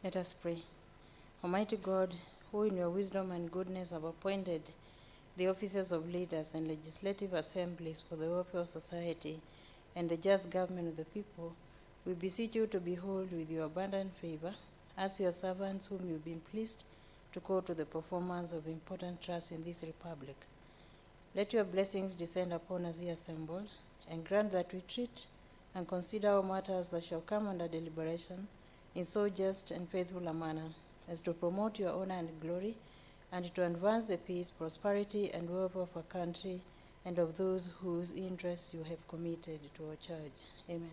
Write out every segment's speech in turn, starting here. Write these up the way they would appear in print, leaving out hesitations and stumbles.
Let us pray. Almighty God, who in your wisdom and goodness have appointed the offices of leaders and legislative assemblies for the welfare of society and the just government of the people, we beseech you to behold with your abundant favor as your servants whom you've been pleased to call to the performance of important trust in this republic. Let your blessings descend upon us here assembled, and grant that we treat and consider all matters that shall come under deliberation in so just and faithful a manner as to promote your honor and glory, and to advance the peace, prosperity, and welfare of our country and of those whose interests you have committed to our charge. Amen.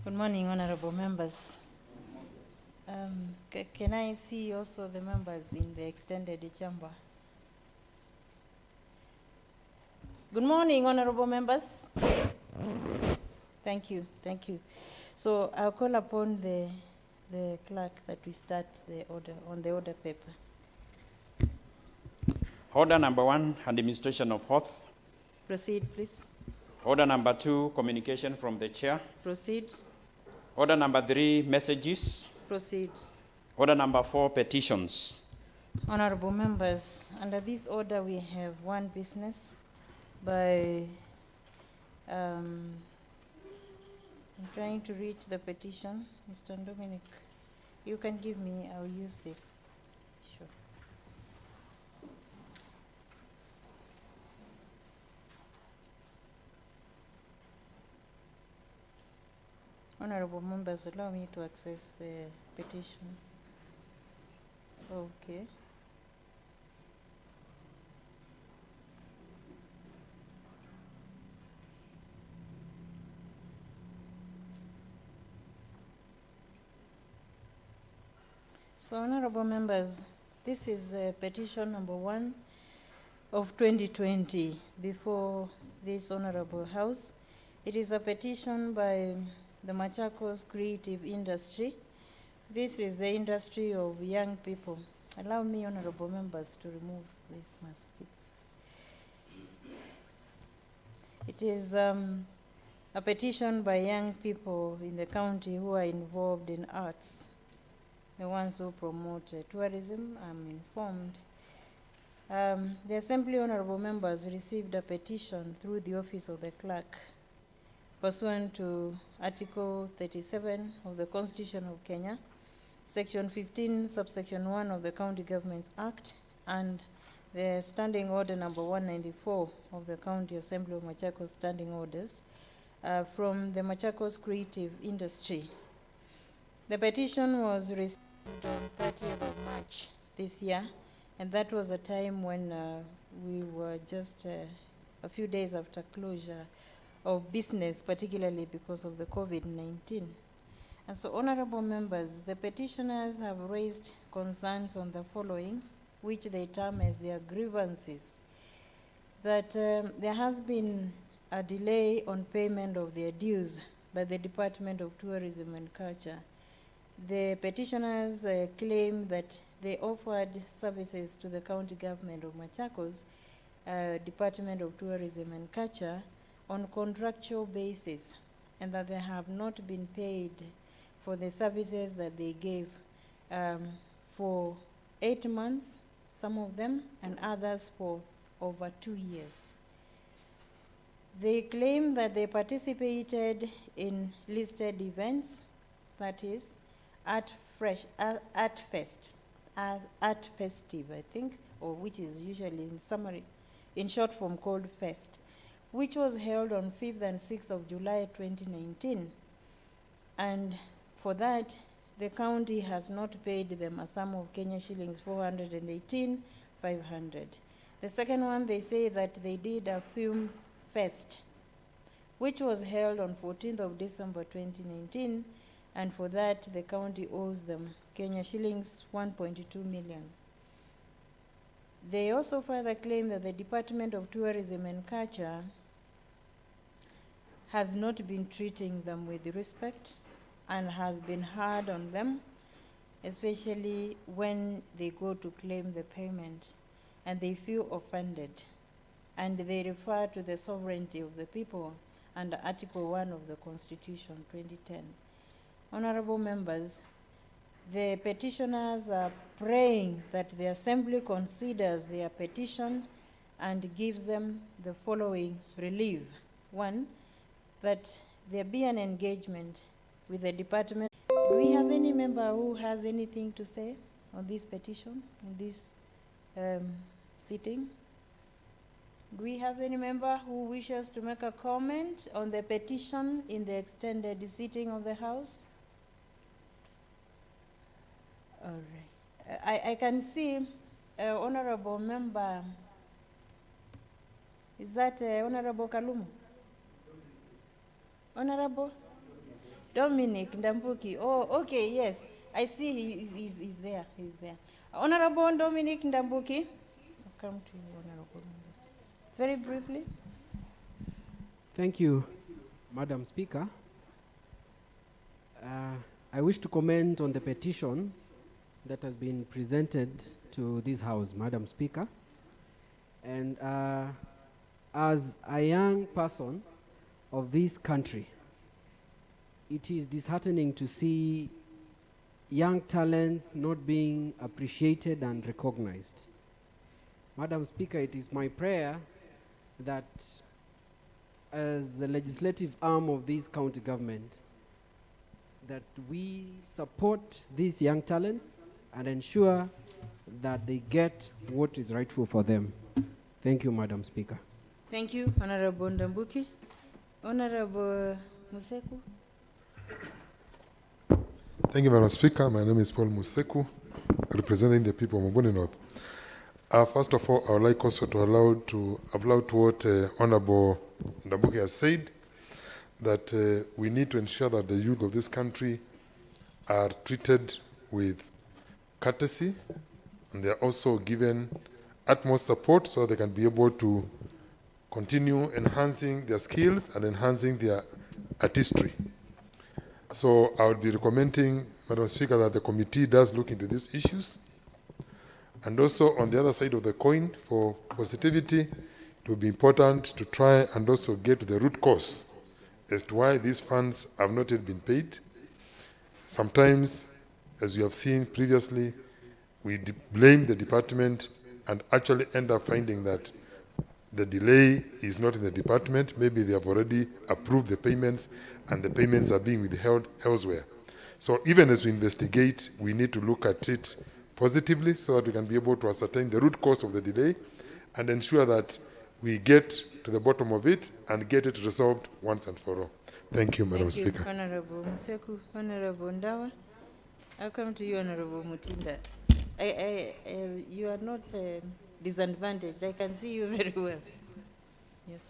Good morning, honorable members. Can I see also the members in the extended chamber? Good morning, honorable members. Thank you. So I'll call upon the clerk that we start the order on the order paper. Order number 1, administration of oath. Proceed, please. Order number 2, communication from the chair. Proceed. Order number 3, messages. Proceed. Order number 4, petitions. Honorable members, under this order we have one business by I'm trying to reach the petition. Mr. Dominic, you can give me, I'll use this. Sure. Honorable members, allow me to access the petition. Okay. So, honorable members, this is petition number 1 of 2020 before this honorable house. It is a petition by the Machakos creative industry. This is the industry of young people. Allow me, honorable members, to remove these masks. It is a petition by young people in the county who are involved in arts, the ones who promote tourism, I'm informed. The Assembly honorable members received a petition through the office of the clerk pursuant to Article 37 of the Constitution of Kenya, Section 15, Subsection 1 of the County Governments Act, and the Standing Order number 194 of the County Assembly of Machakos Standing Orders from the Machakos creative industry. The petition was received on 30th of March this year, and that was a time when we were just a few days after closure of business, particularly because of the COVID-19. And so, honorable members, the petitioners have raised concerns on the following, which they term as their grievances. That there has been a delay on payment of their dues by the Department of Tourism and Culture. The petitioners claim that they offered services to the county government of Machakos, Department of Tourism and Culture, on contractual basis, and that they have not been paid for the services that they gave for 8 months, some of them, and others for over 2 years. They claim that they participated in listed events, that is, Art Fest, as Art Festive, I think, or which is usually in summary, in short form called Fest, which was held on 5th and 6th of July 2019. And for that, the county has not paid them a sum of Kenya shillings 418,500. The second one, they say that they did a film fest, which was held on 14th of December 2019, and for that, the county owes them Kenya shillings 1.2 million. They also further claim that the Department of Tourism and Culture has not been treating them with respect and has been hard on them, especially when they go to claim the payment and they feel offended. And they refer to the sovereignty of the people under Article 1 of the Constitution 2010. Honorable members, the petitioners are praying that the Assembly considers their petition and gives them the following relief. One, that there be an engagement with the department. Do we have any member who has anything to say on this petition, in this sitting? Do we have any member who wishes to make a comment on the petition in the extended sitting of the House? All right. I can see Honorable Member, is that Honorable Kalumu? Honorable Dominic Ndambuki. Oh, okay, yes. I see he's there. He's there. Honorable Dominic Ndambuki. I'll come to you, Honorable members. Very briefly. Thank you, Madam Speaker. I wish to comment on the petition that has been presented to this House, Madam Speaker. And as a young person of this country, it is disheartening to see young talents not being appreciated and recognized. Madam Speaker, it is my prayer that as the legislative arm of this county government, that we support these young talents and ensure that they get what is rightful for them. Thank you, Madam Speaker. Thank you, Honorable Ndambuki. Honorable Museku. Thank you, Madam Speaker. My name is Paul Museku, representing the people of Mabuni North. First of all, I would like also to allude to what Honorable Ndambuki has said, that we need to ensure that the youth of this country are treated with courtesy, and they are also given utmost support so they can be able to continue enhancing their skills and enhancing their artistry. So I would be recommending, Madam Speaker, that the committee does look into these issues. And also on the other side of the coin, for positivity, it would be important to try and also get to the root cause as to why these funds have not yet been paid. Sometimes, as we have seen previously, we blame the department and actually end up finding that the delay is not in the department. Maybe they have already approved the payments and the payments are being withheld elsewhere. So even as we investigate, we need to look at it positively so that we can be able to ascertain the root cause of the delay and ensure that we get to the bottom of it and get it resolved once and for all. Thank you, Madam Speaker. Thank you, Honorable Museku. Honorable Ndawa. I'll come to you, Honorable Mutinda. You are not disadvantaged. I can see you very well. Yes.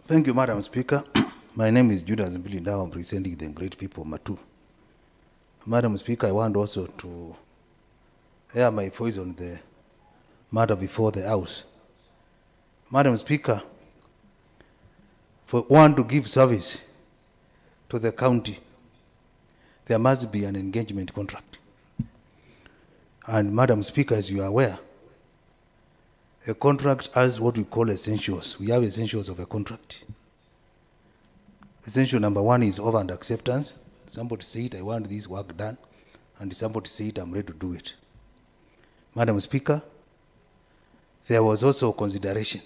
Thank you, Madam Speaker. My name is Judas Mbili Ndawa. I'm representing the great people of Matu. Madam Speaker, I want also to air my voice on the matter before the House. Madam Speaker, for one to give service to the county, there must be an engagement contract. And Madam Speaker, as you are aware, a contract has what we call essentials. We have essentials of a contract. Essential number one is offer and acceptance. Somebody said, I want this work done, and somebody said, I'm ready to do it. Madam Speaker, there was also consideration,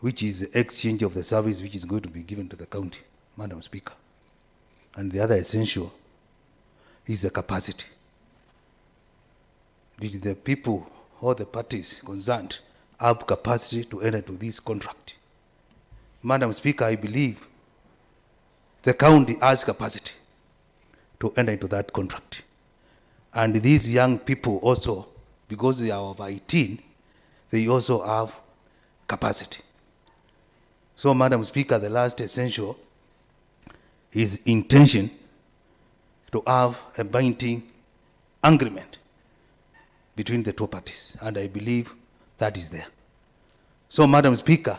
which is the exchange of the service which is going to be given to the county, Madam Speaker. And the other essential is the capacity. did the people or the parties concerned have capacity to enter into this contract? Madam Speaker, I believe the county has capacity to enter into that contract. And these young people also, because they are over 18, they also have capacity. So, Madam Speaker, the last essential is intention to have a binding agreement between the two parties, and I believe that is there. So, Madam Speaker,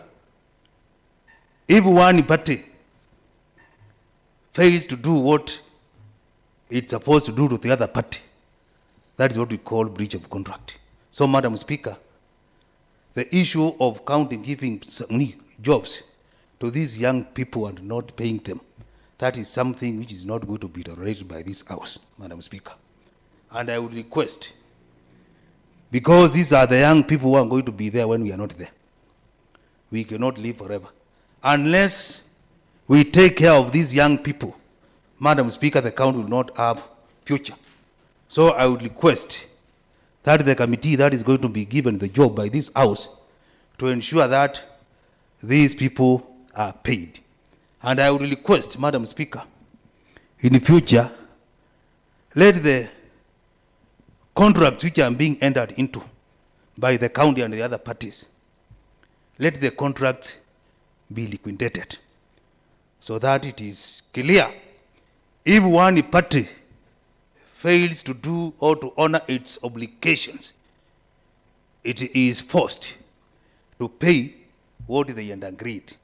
if one party fails to do what it's supposed to do to the other party, that is what we call breach of contract. So, Madam Speaker, the issue of county giving jobs to these young people and not paying them, that is something which is not going to be tolerated by this House, Madam Speaker. And I would request, because these are the young people who are going to be there when we are not there, we cannot live forever. Unless we take care of these young people, Madam Speaker, the county will not have future. So I would request that the committee that is going to be given the job by this House to ensure that these people are paid. And I would request, Madam Speaker, in the future, let the contracts which are being entered into by the county and the other parties, let the contracts be liquidated so that it is clear if one party fails to do or to honor its obligations, it is forced to pay what they had agreed.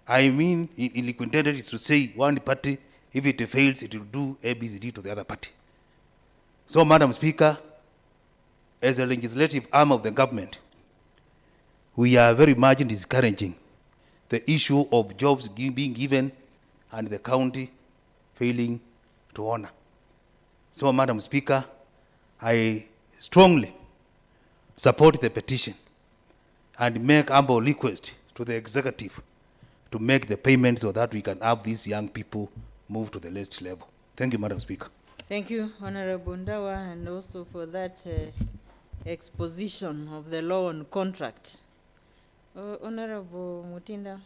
I mean, in liquidated is to say one party, if it fails, it will do ABCD to the other party. So, Madam Speaker, as a legislative arm of the government, we are very much discouraging the issue of jobs being given and the county failing to honor. So, Madam Speaker, I strongly support the petition and make humble request to the executive to make the payment so that we can have these young people move to the next level. Thank you, Madam Speaker. Thank you, Honorable Ndawa, and also for that exposition of the law on contract. Honorable Mutinda,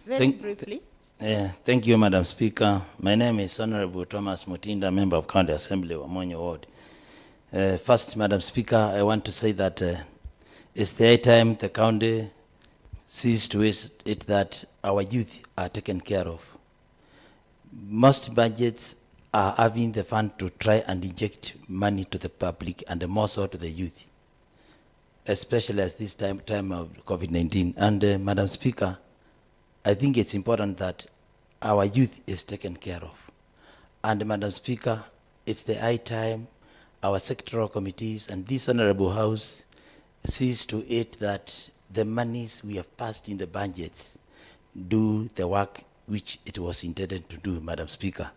very briefly. Thank you, Madam Speaker. My name is Honorable Thomas Mutinda, Member of County Assembly, Wamonyo Ward. First, Madam Speaker, I want to say that it's the high time the county sees to it that our youth are taken care of. Most budgets are having the fund to try and inject money to the public and more so to the youth, especially as this time of COVID-19. And Madam Speaker, I think it's important that our youth is taken care of. And Madam Speaker, it's the high time our sectoral committees and this Honorable House sees to it that the monies we have passed in the budgets do the work which it was intended to do, Madam Speaker.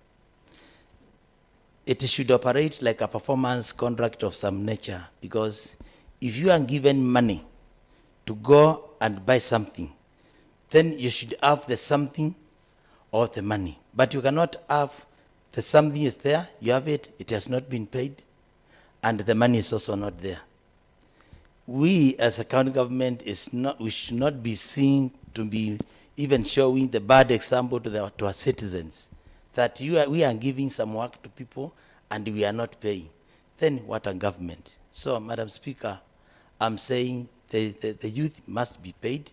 It should operate like a performance contract of some nature, because if you are given money to go and buy something, then you should have the something or the money. But you cannot have the something is there, you have it, it has not been paid, and the money is also not there. We as a county government we should not be seen to be even showing the bad example to our citizens, that we are giving some work to people and we are not paying. Then what a government? So, Madam Speaker, I'm saying the youth must be paid,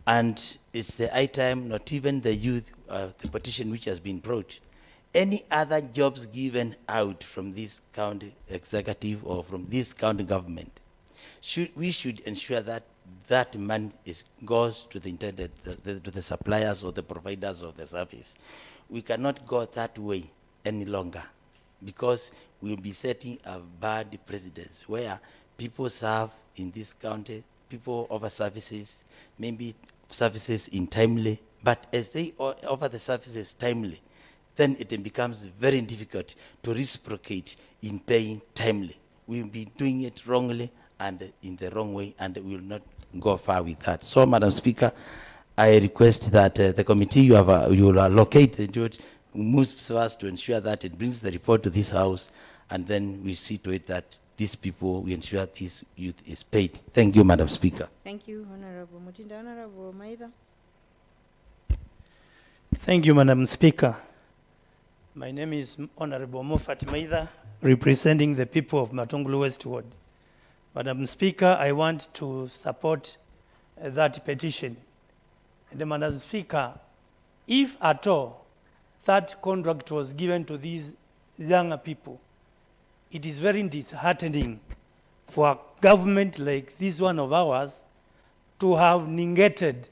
and it's the high time, not even the youth, the petition which has been brought, any other jobs given out from this county executive or from this county government, we should ensure that that money goes to the intended, to the suppliers or the providers of the service. We cannot go that way any longer, because we'll be setting a bad precedence where people serve in this county, people offer services, maybe services in timely, but as they offer the services timely, then it becomes very difficult to reciprocate in paying timely. We'll be doing it wrongly and in the wrong way, and we will not go far with that. So, Madam Speaker, I request that the committee you will allocate the judge moves first to ensure that it brings the report to this House, and then we see to it that these people, we ensure this youth is paid. Thank you, Madam Speaker. Thank you, Honorable Mutinda. Honorable Maida. Thank you, Madam Speaker. My name is Honorable Mofat Maida, representing the people of Matungulu West Ward. Madam Speaker, I want to support that petition. And Madam Speaker, if at all that contract was given to these younger people, it is very disheartening for a government like this one of ours to have negated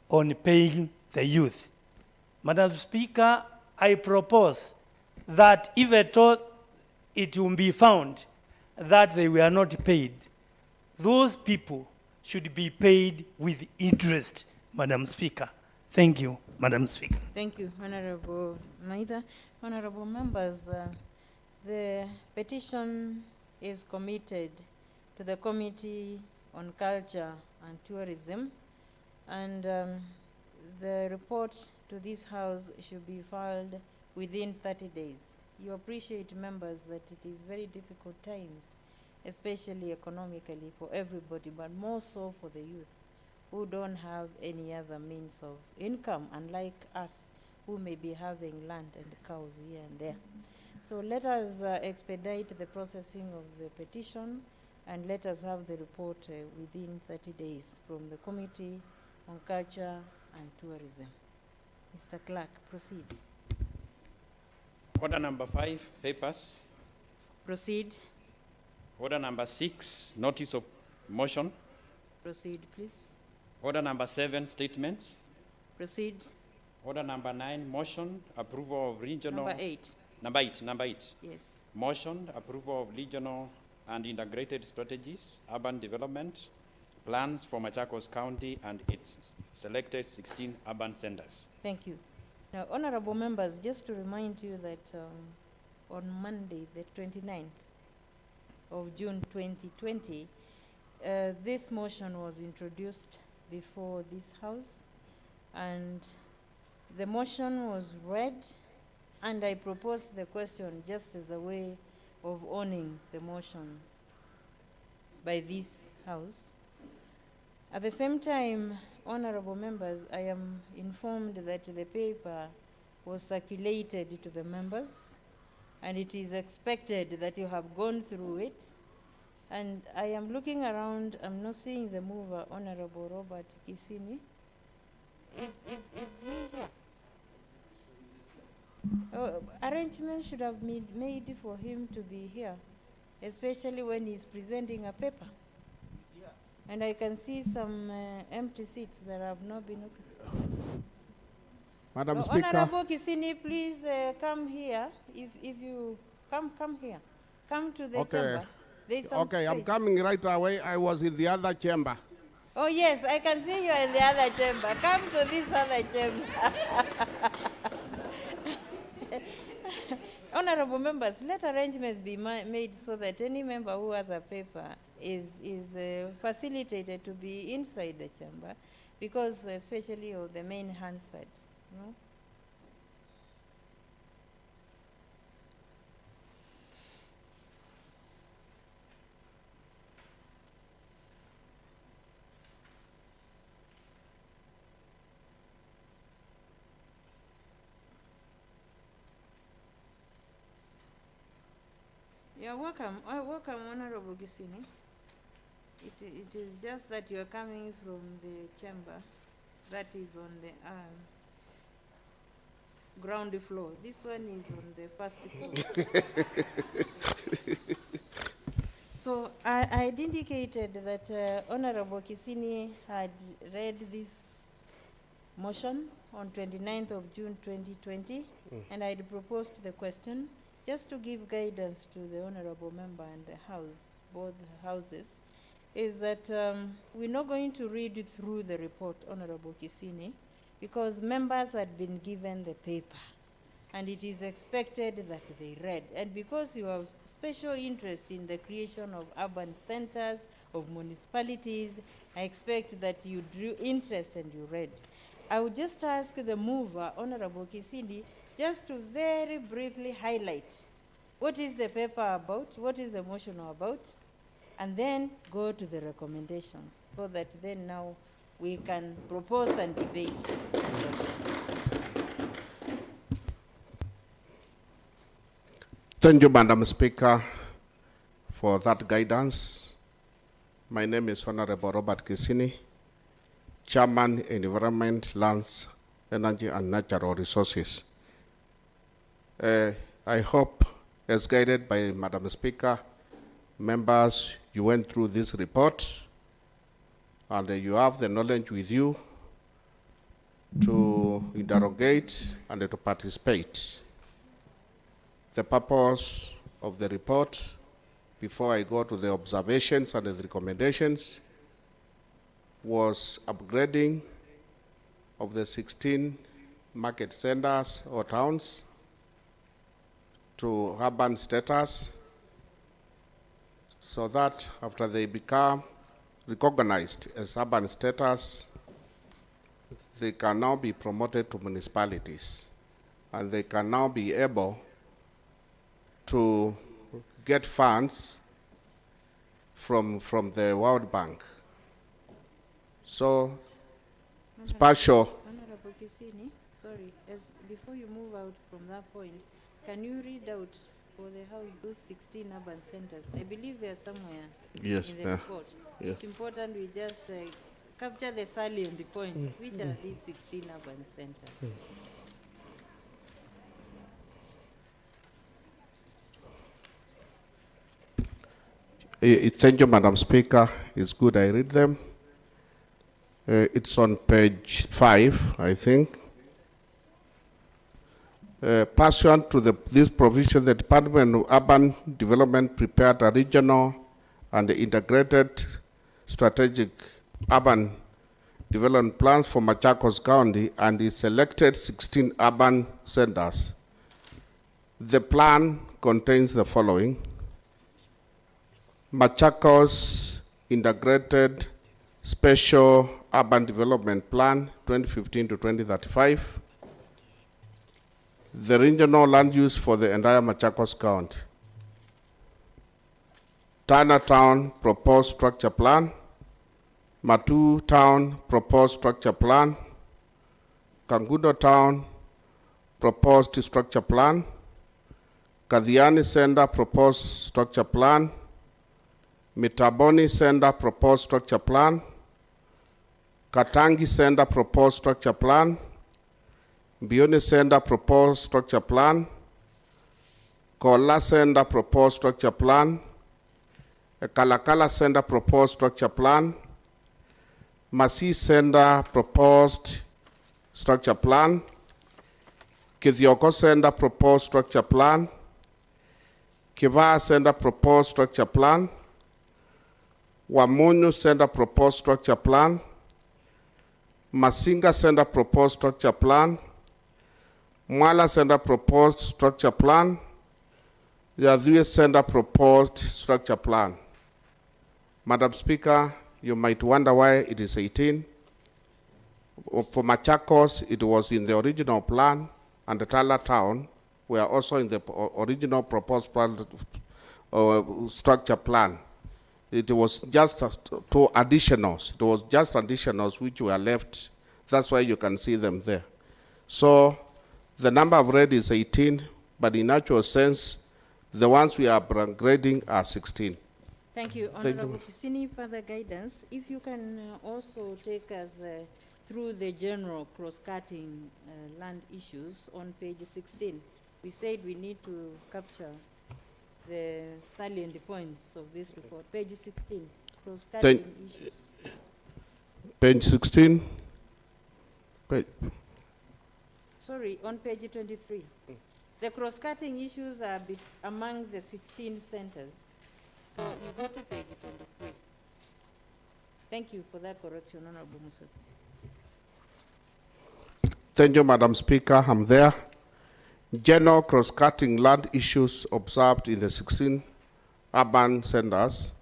on paying the youth. Madam Speaker, I propose that if at all it will be found that they were not paid, those people should be paid with interest, Madam Speaker. Thank you, Madam Speaker. Thank you, Honorable Maida. Honorable members, the petition is committed to the Committee on Culture and Tourism, and the report to this House should be filed within 30 days. You appreciate, members, that it is very difficult times, especially economically for everybody, but more so for the youth who don't have any other means of income, unlike us who may be having land and cows here and there. So let us expedite the processing of the petition, and let us have the report within 30 days from the Committee on Culture and Tourism. Mr. Clerk, proceed. Order number 5, papers. Proceed. Order number 6, notice of motion. Proceed, please. Order number 7, statements. Proceed. Order number 9, motion, approval of regional. Number 8. Number 8. Yes. Motion, approval of regional and integrated strategies, urban development, plans for Machakos County and its selected 16 urban centers. Thank you. Now, honorable members, just to remind you that on Monday, the 29th of June 2020, this motion was introduced before this House, and the motion was read, and I proposed the question just as a way of owning the motion by this House. At the same time, honorable members, I am informed that the paper was circulated to the members, and it is expected that you have gone through it. And I am looking around, I'm not seeing the mover, Honorable Robert Kisini. Is he here? Oh, arrangements should have been made for him to be here, especially when he's presenting a paper. And I can see some empty seats that have not been occupied. Madam Speaker. Honorable Kisini, please come here. If you come here. Come to the chamber. There's some Okay, I'm space. coming right away. I was in the other chamber. Oh yes, I can see you in the other chamber. Come to this other chamber. Honorable members, let arrangements be made so that any member who has a paper is facilitated to be inside the chamber, because especially of the main Hansard, no? You're welcome. Welcome, Honorable Gisini. It is just that you're coming from the chamber that is on the ground floor. This one is on the first floor. So I had indicated that Honorable Kisini had read this motion on 29th of June 2020, and I had proposed the question just to give guidance to the honorable member and the House, both houses, is that we're not going to read through the report, Honorable Kisini, because members had been given the paper, and it is expected that they read. And because you have special interest in the creation of urban centers, of municipalities, I expect that you drew interest and you read. I would just ask the mover, Honorable Kisini, just to very briefly highlight what is the paper about, what is the motion about, and then go to the recommendations, so that then now we can propose and debate. Thank you, Madam Speaker, for that guidance. My name is Honorable Robert Kisini, Chairman, Environment, Lands, Energy and Natural Resources. I hope, as guided by Madam Speaker, members, you went through this report and you have the knowledge with you to interrogate and to participate. The purpose of the report, before I go to the observations and the recommendations, was upgrading of the 16 market centers or towns to urban status, so that after they become recognized as urban status, they can now be promoted to municipalities, and they can now be able to get funds from the World Bank. So, special. Honorable Kisini, sorry, before you move out from that point, can you read out for the House those 16 urban centers? I believe they are somewhere Yes, in the report. yeah. It's important we just capture the salient points. Which are these 16 urban centers? Thank you, Madam Speaker. It's good I read them. It's on page 5, I think. Pursuant to this provision, the Department of Urban Development prepared a regional and integrated strategic urban development plans for Machakos County, and it selected 16 urban centers. The plan contains the following: Machakos Integrated Special Urban Development Plan 2015 to 2035, the regional land use for the entire Machakos County, Tana Town Proposed Structure Plan, Matu Town Proposed Structure Plan, Kangudo Town Proposed Structure Plan, Kadhiani Center Proposed Structure Plan, Mitaboni Center Proposed Structure Plan, Katangi Center Proposed Structure Plan, Bione Center Proposed Structure Plan, Kola Center Proposed Structure Plan, Kalakala Center Proposed Structure Plan, Masi Center Proposed Structure Plan, Kithioko Center Proposed Structure Plan, Kiva Center Proposed Structure Plan, Wamunyu Center Proposed Structure Plan, Masinga Center Proposed Structure Plan, Mwala Center Proposed Structure Plan, Yadhuye Center Proposed Structure Plan. Madam Speaker, you might wonder why it is 18. For Machakos, it was in the original plan, and the Tala Town were also in the original proposed plan, structure plan. It was just two additionals. It was just additionals which were left. That's why you can see them there. So the number of red is 18, but in actual sense, the ones we are grading are 16. Thank you, Honorable Kisini, for the guidance. If you can also take us through the general cross-cutting land issues on page 16. We said we need to capture the salient points of this report. Page 16, cross-cutting issues. Page 16. Sorry, on page 23. The cross-cutting issues are among the 16 centers. So you go to page 23. Thank you for that correction, Honorable Musa. Thank you, Madam Speaker. I'm there. General cross-cutting land issues observed in the 16 urban centers.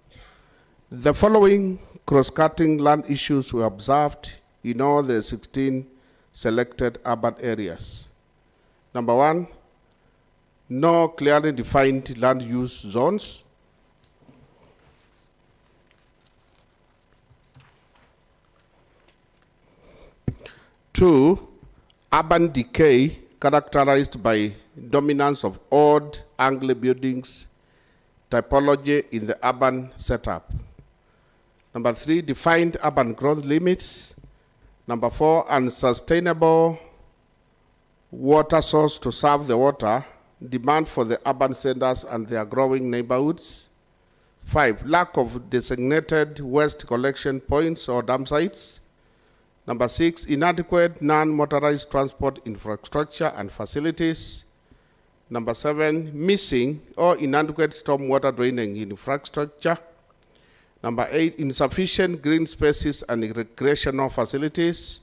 The following cross-cutting land issues were observed in all the 16 selected urban areas. Number one, no clearly defined land use zones. Two, urban decay characterized by dominance of odd angle buildings typology in the urban setup. Number three, defined urban growth limits. Number four, unsustainable water source to serve the water, demand for the urban centers and their growing neighborhoods. Five, lack of designated waste collection points or dump sites. Number six, inadequate non-motorized transport infrastructure and facilities. Number seven, missing or inadequate stormwater draining infrastructure. Number eight, insufficient green spaces and recreational facilities.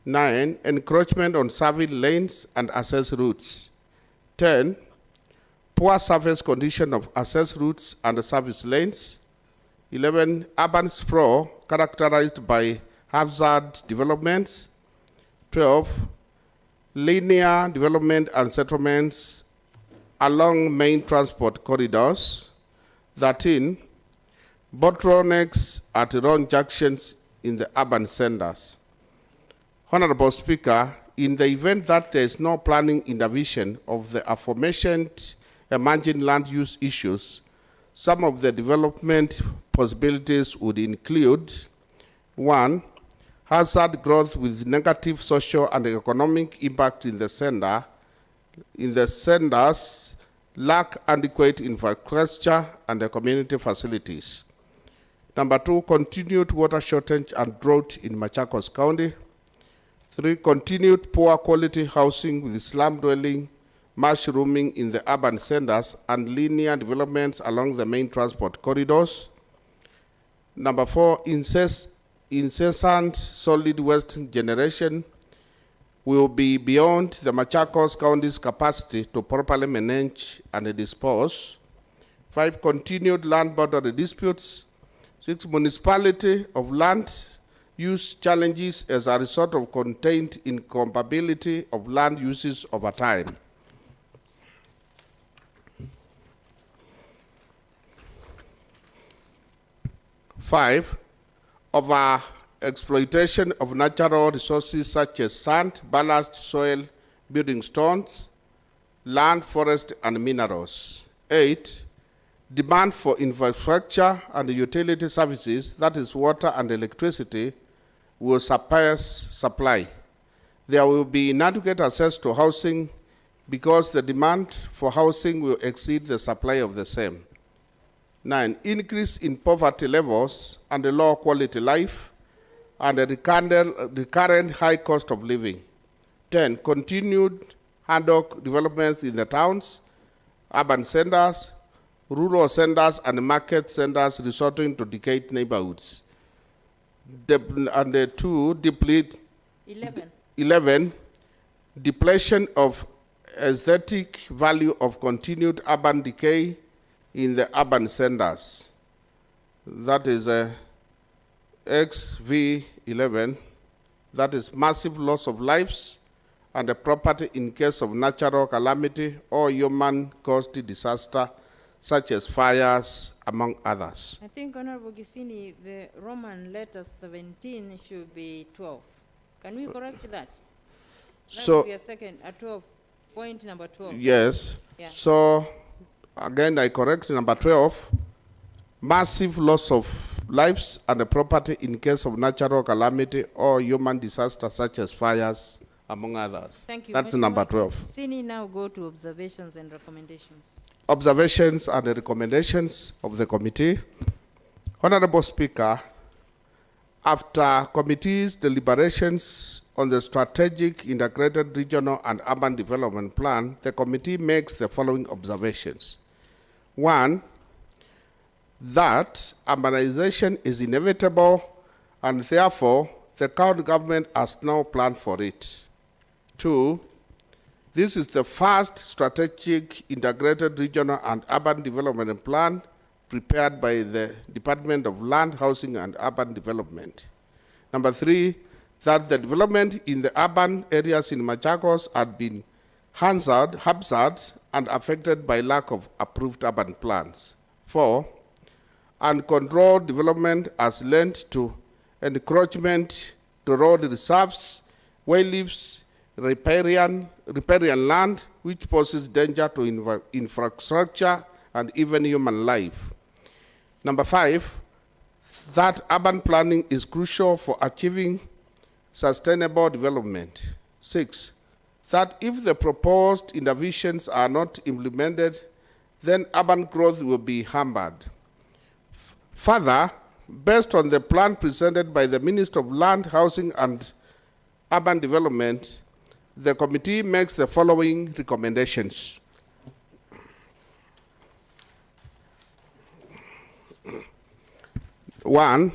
Nine, encroachment on service lanes and access routes. 10, poor surface condition of access routes and service lanes. 11, urban sprawl characterized by hazard developments. 12, linear development and settlements along main transport corridors. 13, bottlenecks at wrong junctions in the urban centers. Honorable Speaker, in the event that there is no planning intervention of the aforementioned emerging land use issues, some of the development possibilities would include: one, hazard growth with negative social and economic impact in the center. In the centers, lack adequate infrastructure and the community facilities. Number two, continued water shortage and drought in Machakos County. Three, continued poor quality housing with slum dwelling, mushrooming in the urban centers, and linear developments along the main transport corridors. Number four, incessant solid waste generation will be beyond the Machakos County's capacity to properly manage and dispose. Five, continued land boundary disputes. Six, municipality of land use challenges as a result of contained incompatibility of land uses over time. Five, over exploitation of natural resources such as sand, ballast, soil, building stones, land, forest, and minerals. 8, demand for infrastructure and utility services, that is water and electricity, will surpass supply. There will be inadequate access to housing because the demand for housing will exceed the supply of the same. 9, increase in poverty levels and a low quality life and a recurrent high cost of living. 10, continued ad hoc developments in the towns, urban centers, rural centers, and market centers resorting to decayed neighborhoods. And 11, depletion of aesthetic value of continued urban decay in the urban centers. That is XV11, that is massive loss of lives and a property in case of natural calamity or human-caused disaster, such as fires, among others. I think, Honorable Gisini, the Roman letter 17 should be 12. Can we correct that? That So, would be a second, a 12, point number 12. yes. Yeah. So, again, I correct number 12. Massive loss of lives and a property in case of natural calamity or human disaster, such as fires, among others. Thank you. That's Mr. number 12. Gisini, now go to observations and recommendations. Observations and the recommendations of the committee. Honorable Speaker, after committee's deliberations on the strategic integrated regional and urban development plan, the committee makes the following observations. 1, that urbanization is inevitable and therefore the county government has no plan for it. 2, this is the first strategic integrated regional and urban development plan prepared by the Department of Land, Housing and Urban Development. Number 3, that the development in the urban areas in Machakos had been haphazard and affected by lack of approved urban plans. 4. Uncontrolled development has led to encroachment to road reserves, wayleaves, riparian land, which poses danger to infrastructure and even human life. Number 5, that urban planning is crucial for achieving sustainable development. 6, that if the proposed interventions are not implemented, then urban growth will be hampered. Further, based on the plan presented by the Minister of Land, Housing and Urban Development, the committee makes the following recommendations. 1,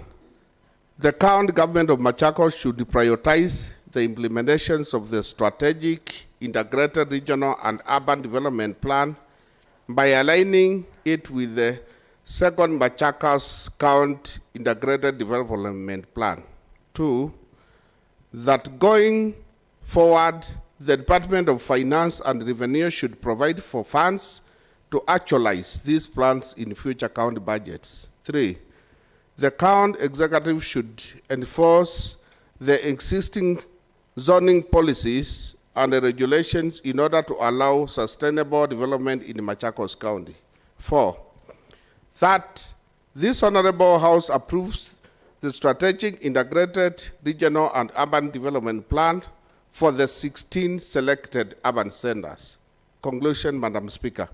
the county government of Machakos should prioritize the implementations of the strategic, integrated regional and urban development plan by aligning it with the second Machakos County Integrated Development Plan. 2, that going forward, the Department of Finance and Revenue should provide for funds to actualize these plans in future county budgets. 3, the county executive should enforce the existing zoning policies and regulations in order to allow sustainable development in Machakos County. 4, that this Honorable House approves the strategic integrated regional and urban development plan for the 16 selected urban centers. Conclusion, Madam Speaker.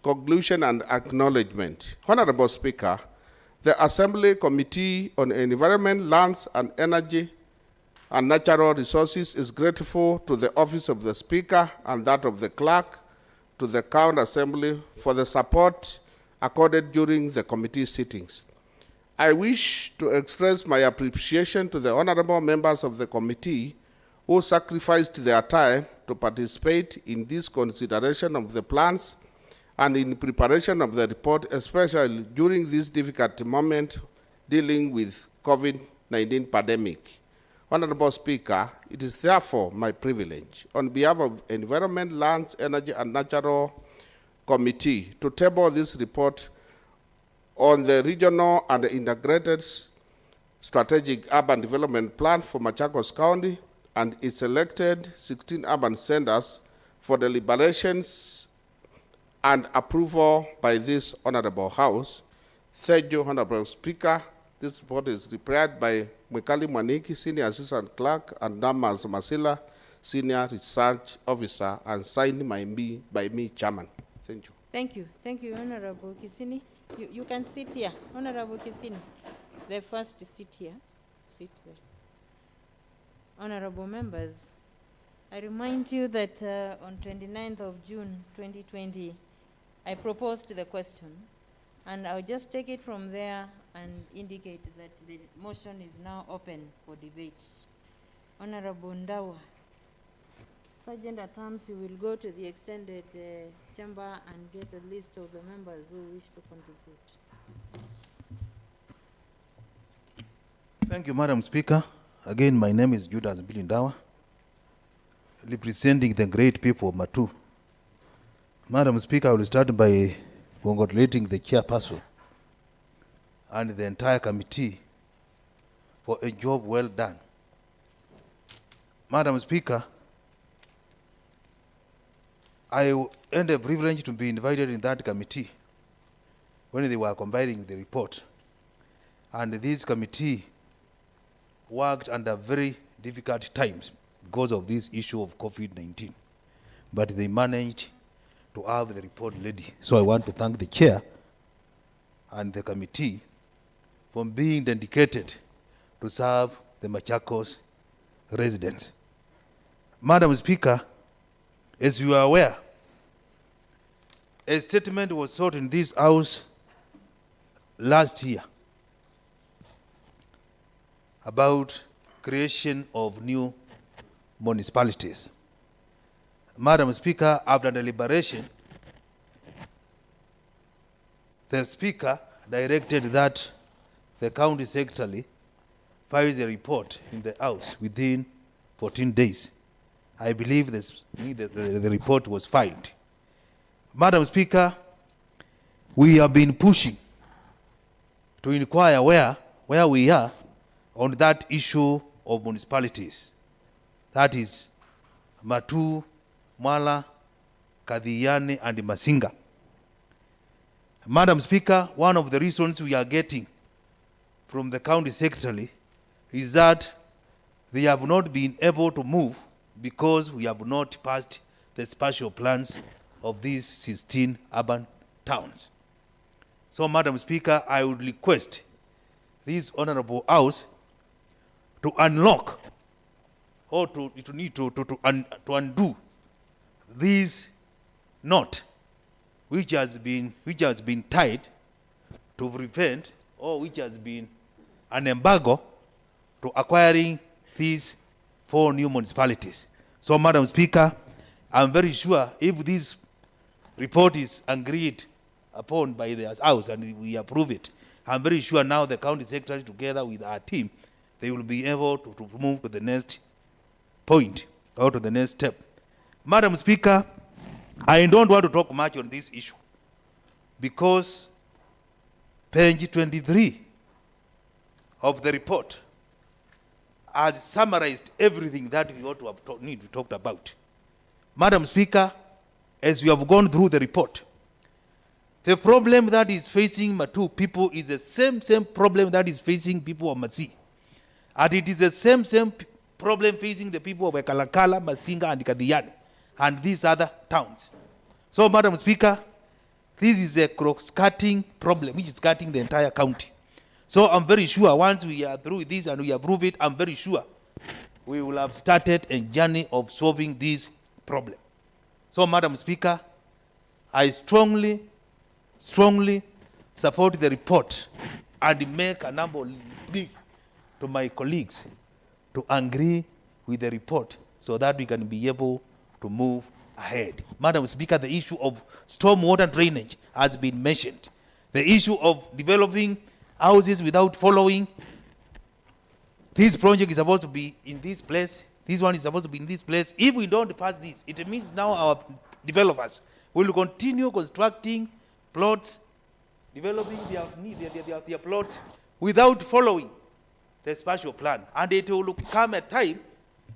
Conclusion and acknowledgement. Honorable Speaker, the Assembly Committee on Environment, Lands and Energy and Natural Resources is grateful to the Office of the Speaker and that of the Clerk to the County Assembly for the support accorded during the committee sittings. I wish to express my appreciation to the honorable members of the committee who sacrificed their time to participate in this consideration of the plans and in preparation of the report, especially during this difficult moment dealing with COVID-19 pandemic. Honorable Speaker, it is therefore my privilege, on behalf of Environment, Lands, Energy and Natural Committee, to table this report on the regional and integrated strategic urban development plan for Machakos County and its selected 16 urban centers for deliberations and approval by this Honorable House. Thank you, Honorable Speaker. This report is prepared by Mwekali Mwaniki, Senior Assistant Clerk, and Damas Masila, Senior Research Officer, and signed by me, Chairman. Thank you. Thank you. Thank you, Honorable Kisini. You can sit here. Honorable Kisini, the first seat here. Sit there. Honorable members, I remind you that on 29th of June 2020, I proposed the question, and I'll just take it from there and indicate that the motion is now open for debate. Honorable Ndawa, Sergeant at Arms, you will go to the extended chamber and get a list of the members who wish to contribute. Thank you, Madam Speaker. Again, my name is Judas Bilindawa, representing the great people of Matu. Madam Speaker, I will start by congratulating the chairperson and the entire committee for a job well done. Madam Speaker, I had a privilege to be invited in that committee when they were compiling the report. And this committee worked under very difficult times because of this issue of COVID-19. But they managed to have the report ready. So I want to thank the chair and the committee for being dedicated to serve the Machakos residents. Madam Speaker, as you are aware, a statement was sought in this House last year about creation of new municipalities. Madam Speaker, after deliberation, the Speaker directed that the County Secretary files a report in the House within 14 days. I believe the report was filed. Madam Speaker, we have been pushing to inquire where we are on that issue of municipalities. That is Matu, Mwala, Kadhiani, and Masinga. Madam Speaker, one of the reasons we are getting from the county secretary is that they have not been able to move because we have not passed the spatial plans of these 16 urban towns. So, Madam Speaker, I would request this honorable house to unlock or to undo this knot which has been tied to prevent, or which has been an embargo to acquiring these 4 new municipalities. So, Madam Speaker, I'm very sure if this report is agreed upon by the House and we approve it, I'm very sure now the County Secretary together with our team, they will be able to move to the next point or to the next step. Madam Speaker, I don't want to talk much on this issue because page 23 of the report has summarized everything that we ought to have need to talk about. Madam Speaker, as we have gone through the report, the problem that is facing Matu people is the same problem that is facing people of Masi. And it is the same problem facing the people of Kalakala, Masinga, and Kadhiani, and these other towns. So, Madam Speaker, this is a cross-cutting problem which is cutting the entire county. So I'm very sure once we are through this and we approve it, I'm very sure we will have started a journey of solving this problem. So, Madam Speaker, I strongly support the report and make a number of pleas to my colleagues to agree with the report so that we can be able to move ahead. Madam Speaker, the issue of stormwater drainage has been mentioned. The issue of developing houses without following. This project is supposed to be in this place. This one is supposed to be in this place. If we don't pass this, it means now our developers will continue constructing plots, developing their plots without following the spatial plan. And it will come a time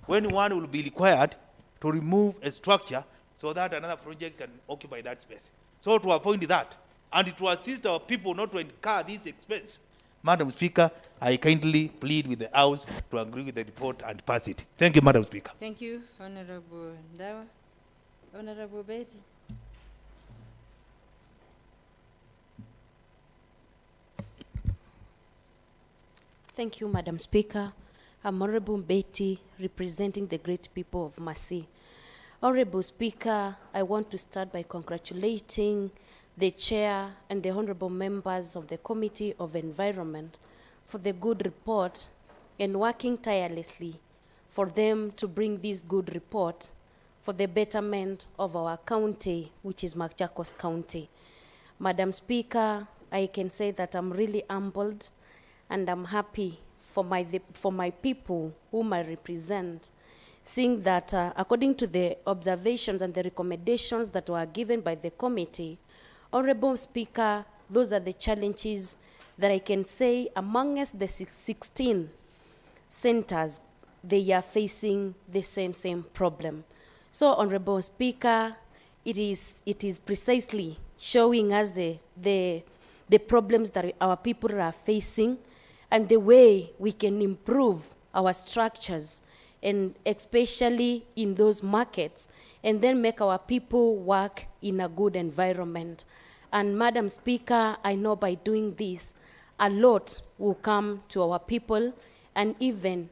when one will be required to remove a structure so that another project can occupy that space. So to avoid that, and to assist our people not to incur this expense, Madam Speaker, I kindly plead with the House to agree with the report and pass it. Thank you, Madam Speaker. Thank you, Honorable Ndawa. Honorable Betty. Thank you, Madam Speaker. I'm Honorable Betty, representing the great people of Masi. Honorable Speaker, I want to start by congratulating the Chair and the Honorable members of the Committee of Environment for the good report and working tirelessly for them to bring this good report for the betterment of our county, which is Machakos County. Madam Speaker, I can say that I'm really humbled and I'm happy for my people whom I represent, seeing that according to the observations and the recommendations that were given by the committee, Honorable Speaker, those are the challenges that I can say amongst the 16 centers, they are facing the same problem. So, Honorable Speaker, it is precisely showing us the problems that our people are facing and the way we can improve our structures, and especially in those markets, and then make our people work in a good environment. And Madam Speaker, I know by doing this, a lot will come to our people, and even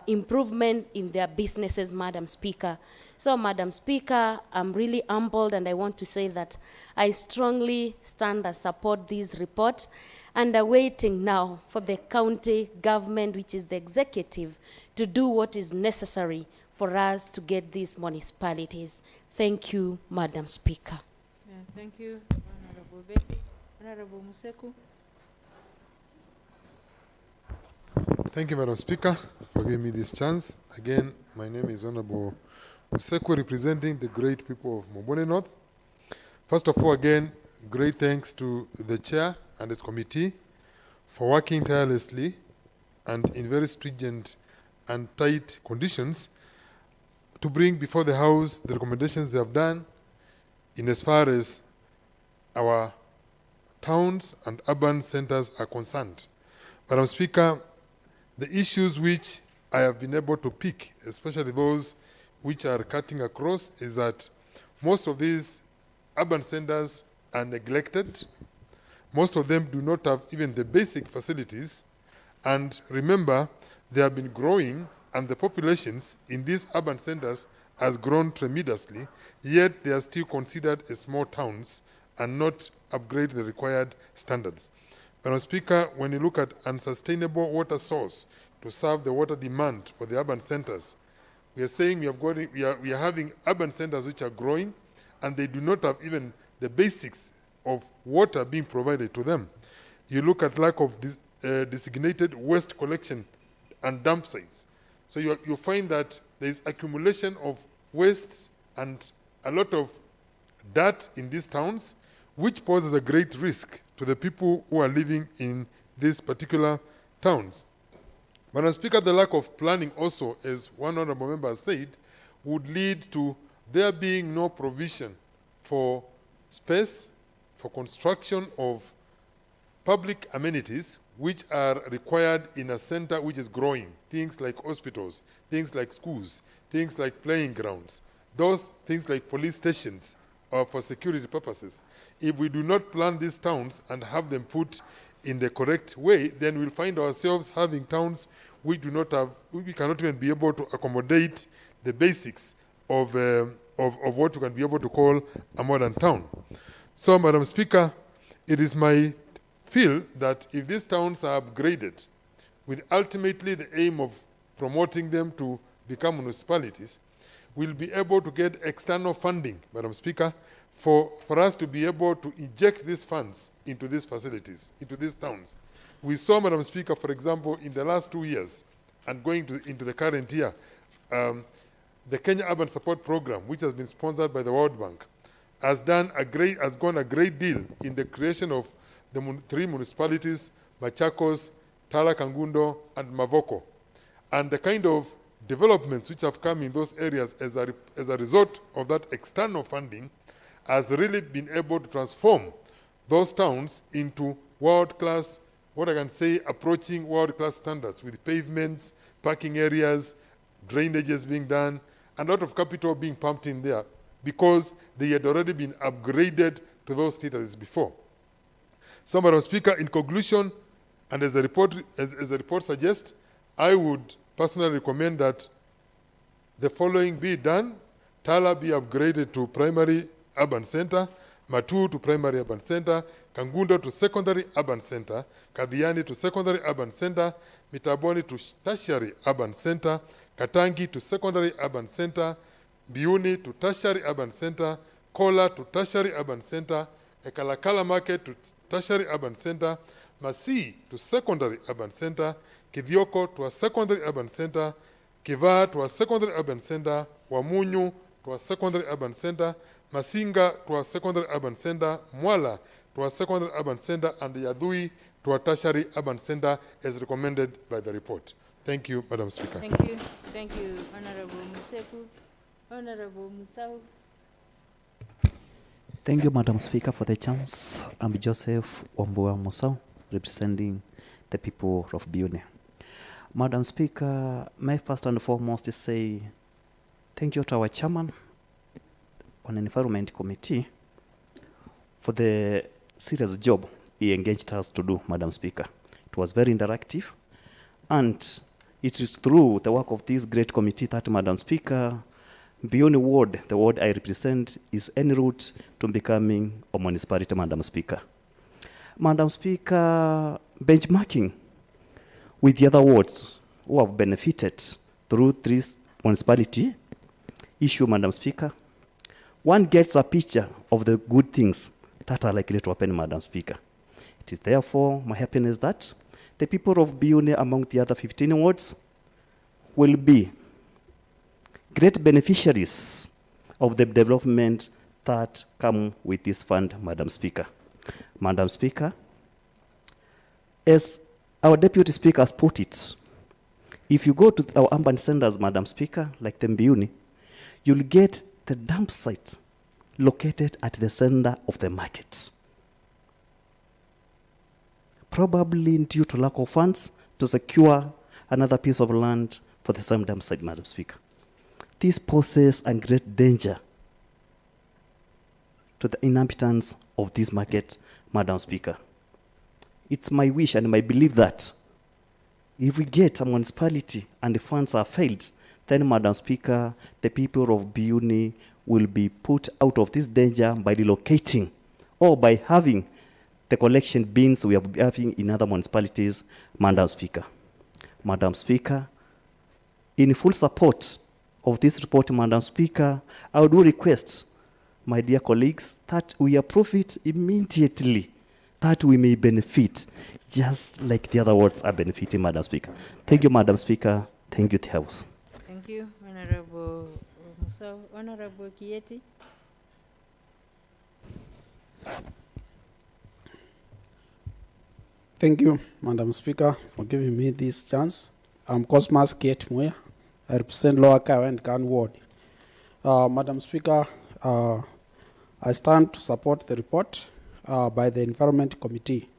improvement in their businesses, Madam Speaker. So, Madam Speaker, I'm really humbled, and I want to say that I strongly stand and support this report, and are waiting now for the county government, which is the executive, to do what is necessary for us to get these municipalities. Thank you, Madam Speaker. Yeah, thank you, Honorable Betty. Honorable Museku. Thank you, Madam Speaker, for giving me this chance. Again, my name is Honorable Museku, representing the great people of Mobone North. First of all, again, great thanks to the chair and his committee for working tirelessly and in very stringent and tight conditions to bring before the House the recommendations they have done in as far as our towns and urban centers are concerned. Madam Speaker, the issues which I have been able to pick, especially those which are cutting across, is that most of these urban centers are neglected. Most of them do not have even the basic facilities. And remember, they have been growing, and the populations in these urban centers has grown tremendously, yet they are still considered as small towns and not upgrade the required standards. Madam Speaker, when you look at unsustainable water source to serve the water demand for the urban centers, we are saying we are having urban centers which are growing, and they do not have even the basics of water being provided to them. You look at lack of designated waste collection and dump sites. So you find that there is accumulation of wastes and a lot of dirt in these towns, which poses a great risk to the people who are living in these particular towns. Madam Speaker, the lack of planning also, as one honorable member has said, would lead to there being no provision for space, for construction of public amenities which are required in a center which is growing. Things like hospitals, things like schools, things like playing grounds, those things like police stations for security purposes. If we do not plan these towns and have them put in the correct way, then we'll find ourselves having towns which do not have, we cannot even be able to accommodate the basics of what we can be able to call a modern town. So, Madam Speaker, it is my feel that if these towns are upgraded with ultimately the aim of promoting them to become municipalities, we'll be able to get external funding, Madam Speaker, for us to be able to inject these funds into these facilities, into these towns. We saw, Madam Speaker, for example, in the last 2 years and going into the current year, the Kenya Urban Support Program, which has been sponsored by the World Bank, has gone a great deal in the creation of the 3 municipalities, Machakos, Tala Kangundo, and Mavoko. And the kind of developments which have come in those areas as a result of that external funding has really been able to transform those towns into world-class, what I can say, approaching world-class standards with pavements, parking areas, drainages being done, and a lot of capital being pumped in there because they had already been upgraded to those status before. So, Madam Speaker, in conclusion, and as the report suggests, I would personally recommend that the following be done. Tala be upgraded to primary urban center, Matu to primary urban center, Kangundo to secondary urban center, Kadhiani to secondary urban center, Mitaboni to tertiary urban center, Katangi to secondary urban center, Biuni to tertiary urban center, Kola to tertiary urban center, Ekalakala Market to tertiary urban center, Masi to secondary urban center, Kithioko to a secondary urban center, Kiva to a secondary urban center, Wamunyu to a secondary urban center, Masinga to a secondary urban center, Mwala to a secondary urban center, and Yadhui to a tertiary urban center as recommended by the report. Thank you, Madam Speaker. Thank you. Thank you, Honorable Museku. Honorable Musau. Thank you, Madam Speaker, for the chance. I'm Joseph Wambua Musau, representing the people of Biune. Madam Speaker, may first and foremost say thank you to our chairman on an Environment Committee for the serious job he engaged us to do, Madam Speaker. It was very interactive, and it is through the work of this great committee that, Madam Speaker, beyond the ward I represent is en route to becoming a municipality, Madam Speaker. Madam Speaker, benchmarking with the other wards who have benefited through this municipality issue, Madam Speaker, one gets a picture of the good things that are likely to happen, Madam Speaker. It is therefore my happiness that the people of Biune among the other 15 wards will be great beneficiaries of the development that come with this fund, Madam Speaker. Madam Speaker, as our Deputy Speaker has put it, if you go to our urban centers, Madam Speaker, like Tembiuni, you'll get the dump site located at the center of the market. Probably due to lack of funds to secure another piece of land for the same dump site, Madam Speaker. This poses a great danger to the inhabitants of this market, Madam Speaker. It's my wish and my belief that if we get a municipality and the funds are failed, then, Madam Speaker, the people of Biuni will be put out of this danger by relocating or by having the collection bins we are having in other municipalities, Madam Speaker. Madam Speaker, in full support of this report, Madam Speaker, I would request, my dear colleagues, that we approve it immediately, that we may benefit, just like the other wards are benefiting, Madam Speaker. Thank you, Madam Speaker. Thank you, the House. Thank you, Honorable Musau. Honorable Kieti. Thank you, Madam Speaker, for giving me this chance. I'm Cosmas Kiet Muya. I represent Lower Kaya and Kan Ward. Madam Speaker, I stand to support the report by the Environment Committee.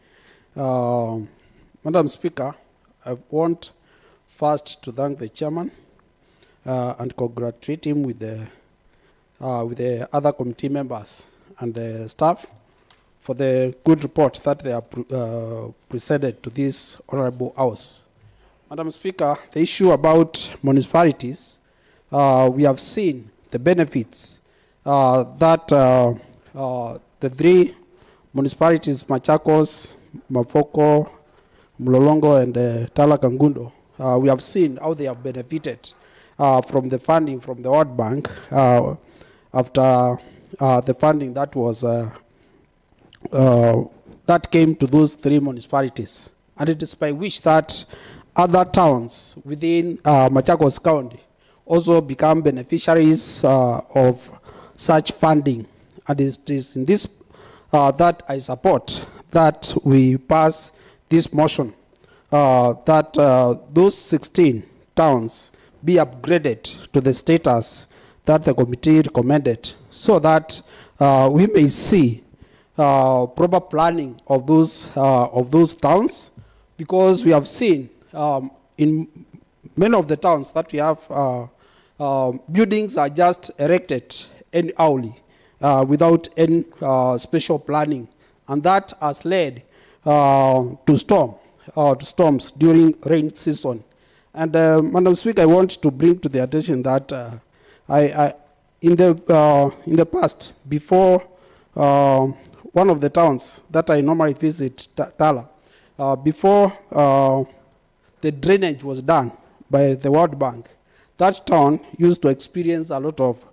Madam Speaker, I want first to thank the chairman and congratulate him with the other committee members and the staff for the good report that they have presented to this honorable house. Madam Speaker, the issue about municipalities, we have seen the benefits that the three municipalities, Machakos, Mafoko, Mlolongo, and Tala Kangundo, we have seen how they have benefited from the funding from the World Bank after the funding that was that came to those three municipalities. And it is by which that other towns within Machakos County also become beneficiaries of such funding. And it is in this that I support that we pass this motion that those 16 towns be upgraded to the status that the committee recommended, so that we may see proper planning of those towns, because we have seen in many of the towns that we have buildings are just erected anyhowly without any special planning, and that has led to storms during rain season. And Madam Speaker, I want to bring to the attention that in the past, before one of the towns that I normally visit, Tala, before the drainage was done by the World Bank, that town used to experience a lot of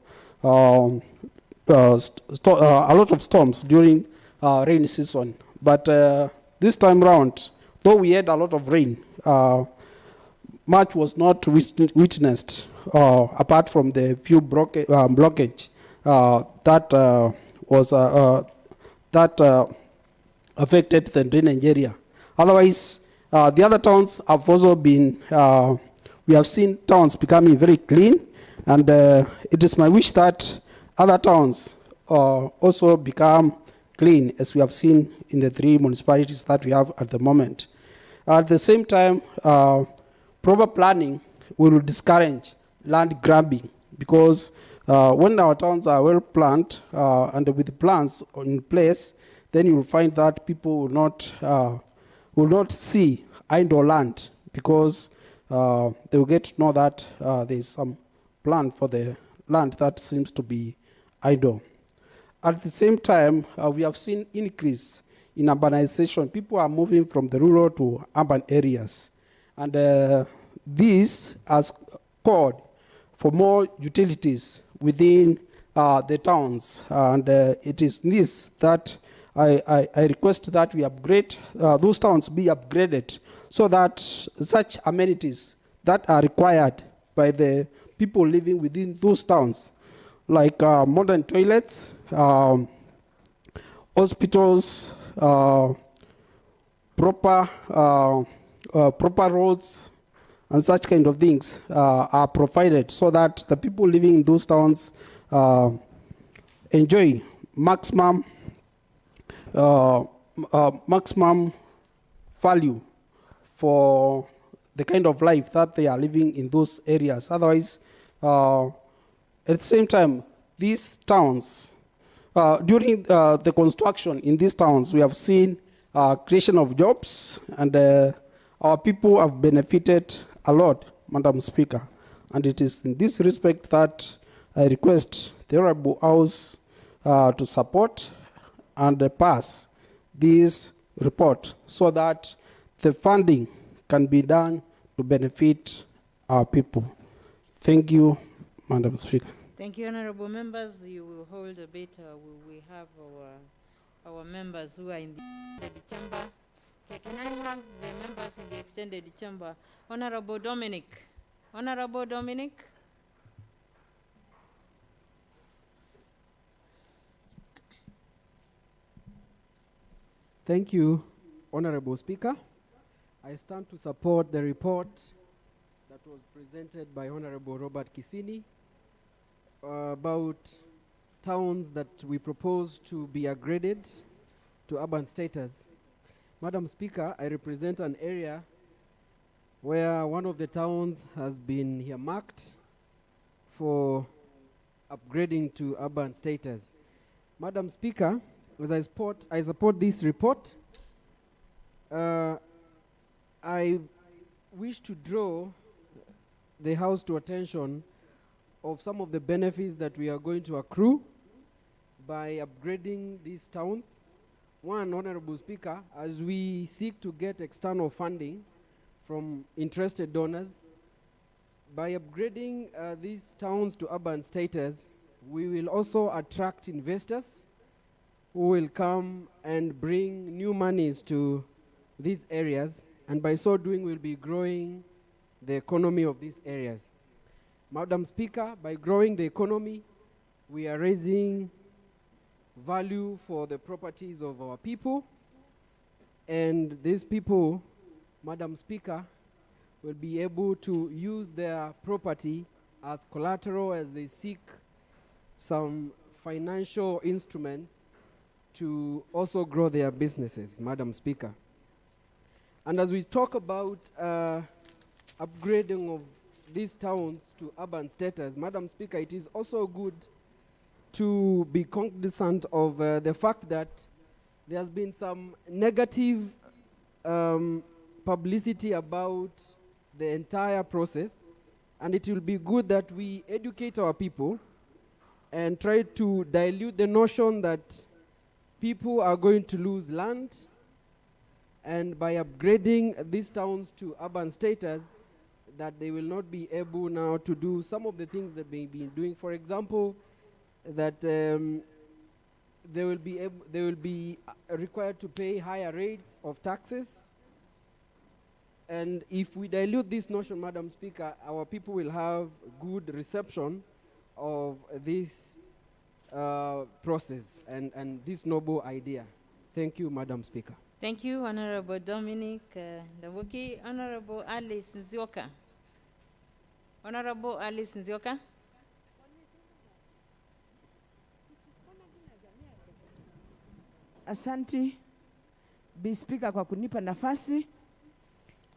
storms during rainy season. But this time round, though we had a lot of rain, much was not witnessed apart from the few blockage that affected the drainage area. Otherwise, the other towns have also been, we have seen towns becoming very clean, and it is my wish that other towns also become clean, as we have seen in the three municipalities that we have at the moment. At the same time, proper planning will discourage land grabbing, because when our towns are well planned and with plans in place, then you will find that people will not see idle land, because they will get to know that there is some plan for the land that seems to be idle. At the same time, we have seen increase in urbanization. People are moving from the rural to urban areas. And this has called for more utilities within the towns. And it is this that I request that we upgrade, those towns be upgraded, so that such amenities that are required by the people living within those towns like modern toilets, hospitals, proper roads, and such kind of things are provided so that the people living in those towns enjoy maximum value for the kind of life that they are living in those areas. Otherwise, at the same time, these towns, during the construction in these towns, we have seen creation of jobs, and our people have benefited a lot, Madam Speaker. And it is in this respect that I request the Honorable House to support and pass this report so that the funding can be done to benefit our people. Thank you, Madam Speaker. Thank you, honorable members. You will hold a bit. We have our members who are in the extended chamber. Okay, can I have the members in the extended chamber? Honorable Dominic. Honorable Dominic. Thank you, Honorable Speaker. I stand to support the report that was presented by Honorable Robert Kisini about towns that we propose to be upgraded to urban status. Madam Speaker, I represent an area where one of the towns has been earmarked for upgrading to urban status. Madam Speaker, as I support this report, I wish to draw the House to attention of some of the benefits that we are going to accrue by upgrading these towns. One, Honorable Speaker, as we seek to get external funding from interested donors, by upgrading these towns to urban status, we will also attract investors who will come and bring new monies to these areas, and by so doing we'll be growing the economy of these areas. Madam Speaker, by growing the economy, we are raising value for the properties of our people, and these people, Madam Speaker, will be able to use their property as collateral as they seek some financial instruments to also grow their businesses, Madam Speaker. And as we talk about upgrading of these towns to urban status, Madam Speaker, it is also good to be cognizant of the fact that there has been some negative publicity about the entire process, and it will be good that we educate our people and try to dilute the notion that people are going to lose land, and by upgrading these towns to urban status, that they will not be able now to do some of the things that they've been doing. For example, that they will be required to pay higher rates of taxes. And if we dilute this notion, Madam Speaker, our people will have good reception of this process and this noble idea. Thank you, Madam Speaker. Thank you, Honorable Dominic Ndavuki. Honorable Alice Nzioka. Honorable Alice Nzioka. Asanti, Bi Speaker, kwa kunipa nafasi.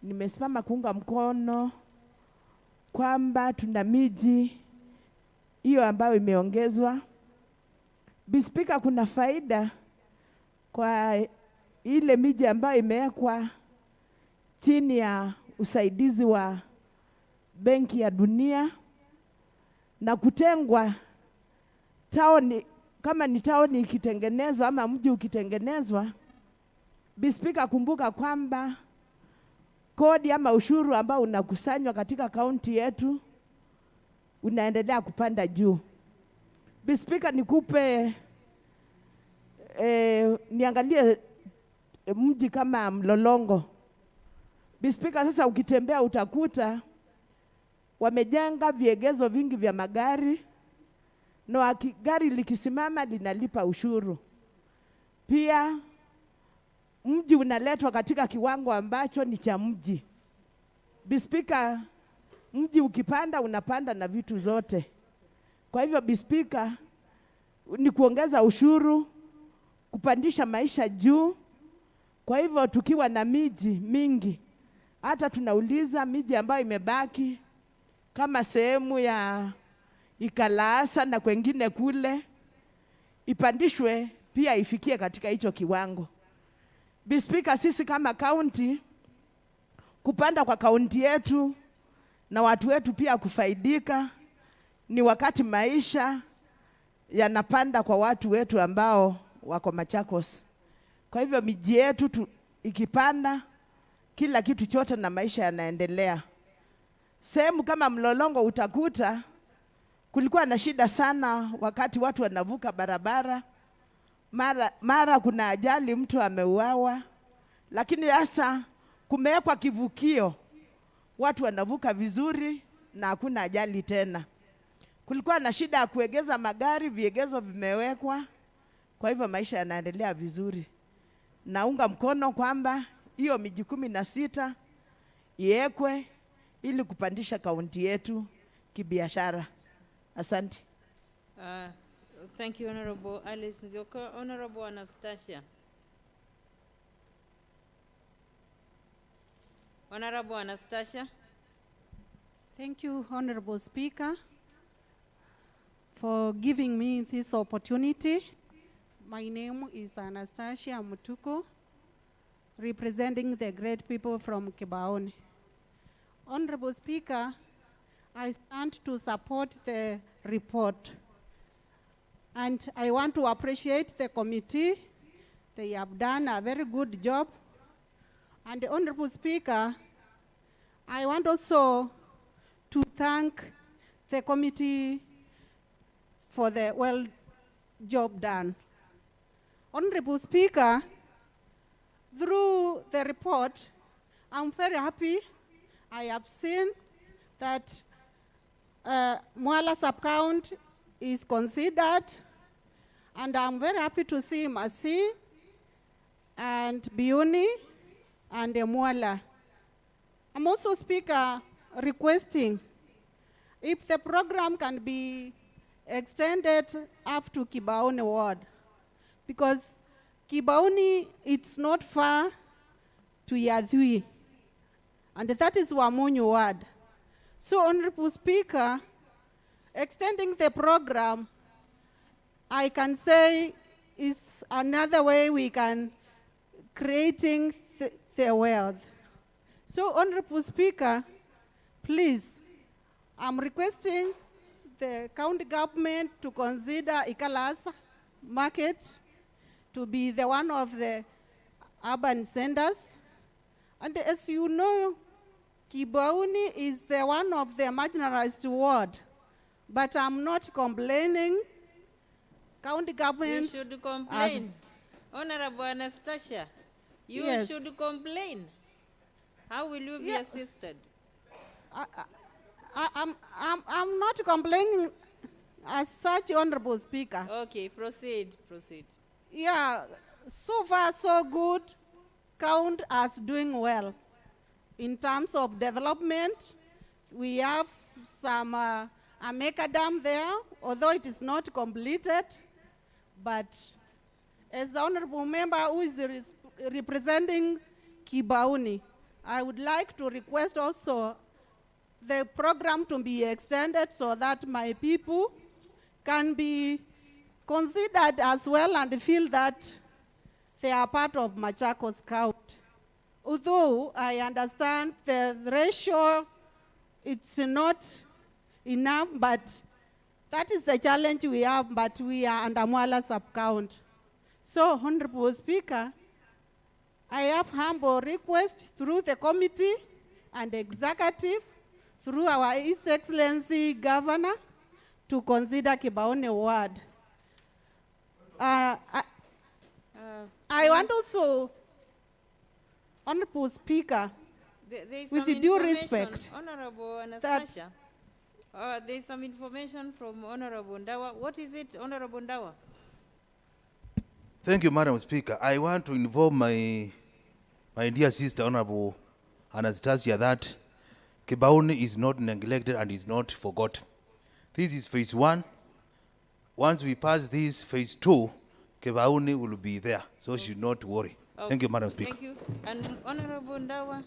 Nimesimama kuunga mkono kwamba tuna miji hiyo ambayo imeongezwa. Bi Speaker, kuna faida kwa ile miji ambayo imewekwa chini ya usaidizi wa Benki ya Dunia na kutengwa taoni. Kama ni taoni ikitengenezwa ama mji ukitengenezwa, Bi Speaker, kumbuka kwamba kodi ama ushuru ambao unakusanywa katika kaunti yetu unaendelea kupanda juu. Bi Speaker, nikupe niangalie mji kama Mlolongo. Bi Speaker, sasa ukitembea utakuta wamejenga viegezo vingi vya magari na gari likisimama linalipa ushuru. Pia mji unaletwa katika kiwango ambacho ni cha mji. Bispika, mji ukipanda unapanda na vitu zote. Kwa hivyo bispika, ni kuongeza ushuru, kupandisha maisha juu. Kwa hivyo tukiwa na miji mingi, hata tunauliza miji ambayo imebaki kama sehemu ya Ikalasa na kwengine kule ipandishwe pia ifikie katika hicho kiwango. Bispika, sisi kama county, kupanda kwa kaunti yetu na watu wetu pia kufaidika ni wakati maisha yanapanda kwa watu wetu ambao wako Machakos. Kwa hivyo miji yetu ikipanda, kila kitu chote na maisha yanaendelea. Sehemu kama Mlolongo utakuta kulikuwa na shida sana wakati watu wanavuka barabara. Mara kuna ajali, mtu ameuawa, lakini sasa kumewekwa kivukio, watu wanavuka vizuri na hakuna ajali tena. Kulikuwa na shida ya kuegeza magari, viegezo vimewekwa, kwa hivyo maisha yanaendelea vizuri. Naunga mkono kwamba hiyo miji 16 iwekwe ili kupandisha kaunti yetu kibiashara. Asante. Thank you, Honorable Alice Nzioka. Honorable Anastasia. Honorable Anastasia. Thank you, Honorable Speaker, for giving me this opportunity. My name is Anastasia Mutuko, representing the great people from Kibaoni. Honorable Speaker, I stand to support the report. And I want to appreciate the committee. They have done a very good job. And Honorable Speaker, I want also to thank the committee for the well job done. Honorable Speaker, through the report, I'm very happy. I have seen that Mwala sub-count is considered, and I'm very happy to see Masi and Biuni and Mwala. I'm also, Speaker, requesting if the program can be extended up to Kibaoni ward, because Kibaoni, it's not far to Yadhui, and that is Wamunyu ward. So, Honorable Speaker, extending the program, I can say, is another way we can creating the wealth. So, Honorable Speaker, please, I'm requesting the county government to consider Ikalasa market to be the one of the urban centers. And as you know, Kibaoni is the one of the marginalized ward, but I'm not complaining. County government... You should complain. Honorable Anastasia, you Yes. should complain. How will you be assisted? I'm not complaining as such, Honorable Speaker. Okay, proceed. Yeah, so far so good. Count as doing well. In terms of development, we have some Ameka Dam there, although it is not completed. But as the honorable member who is representing Kibaoni, I would like to request also the program to be extended so that my people can be considered as well and feel that they are part of Machakos count. Although I understand the ratio, it's not enough, but that is the challenge we have, but we are under Mwala sub-count. So, Honorable Speaker, I have humble request through the committee and executive, through our His Excellency Governor, to consider Kibaoni ward. I want also, Honorable Speaker, There is with some due information, respect, Honorable Anastasia. There's some information from Honorable Ndawa. What is it, Honorable Ndawa? Thank you, Madam Speaker. I want to involve my dear sister, Honorable Anastasia, that Kibaoni is not neglected and is not forgotten. This is phase 1. Once we pass this, phase 2, Kibaoni will be there, so she should not worry. Okay. Thank you, Madam Speaker. Thank you. And Honorable Ndawa?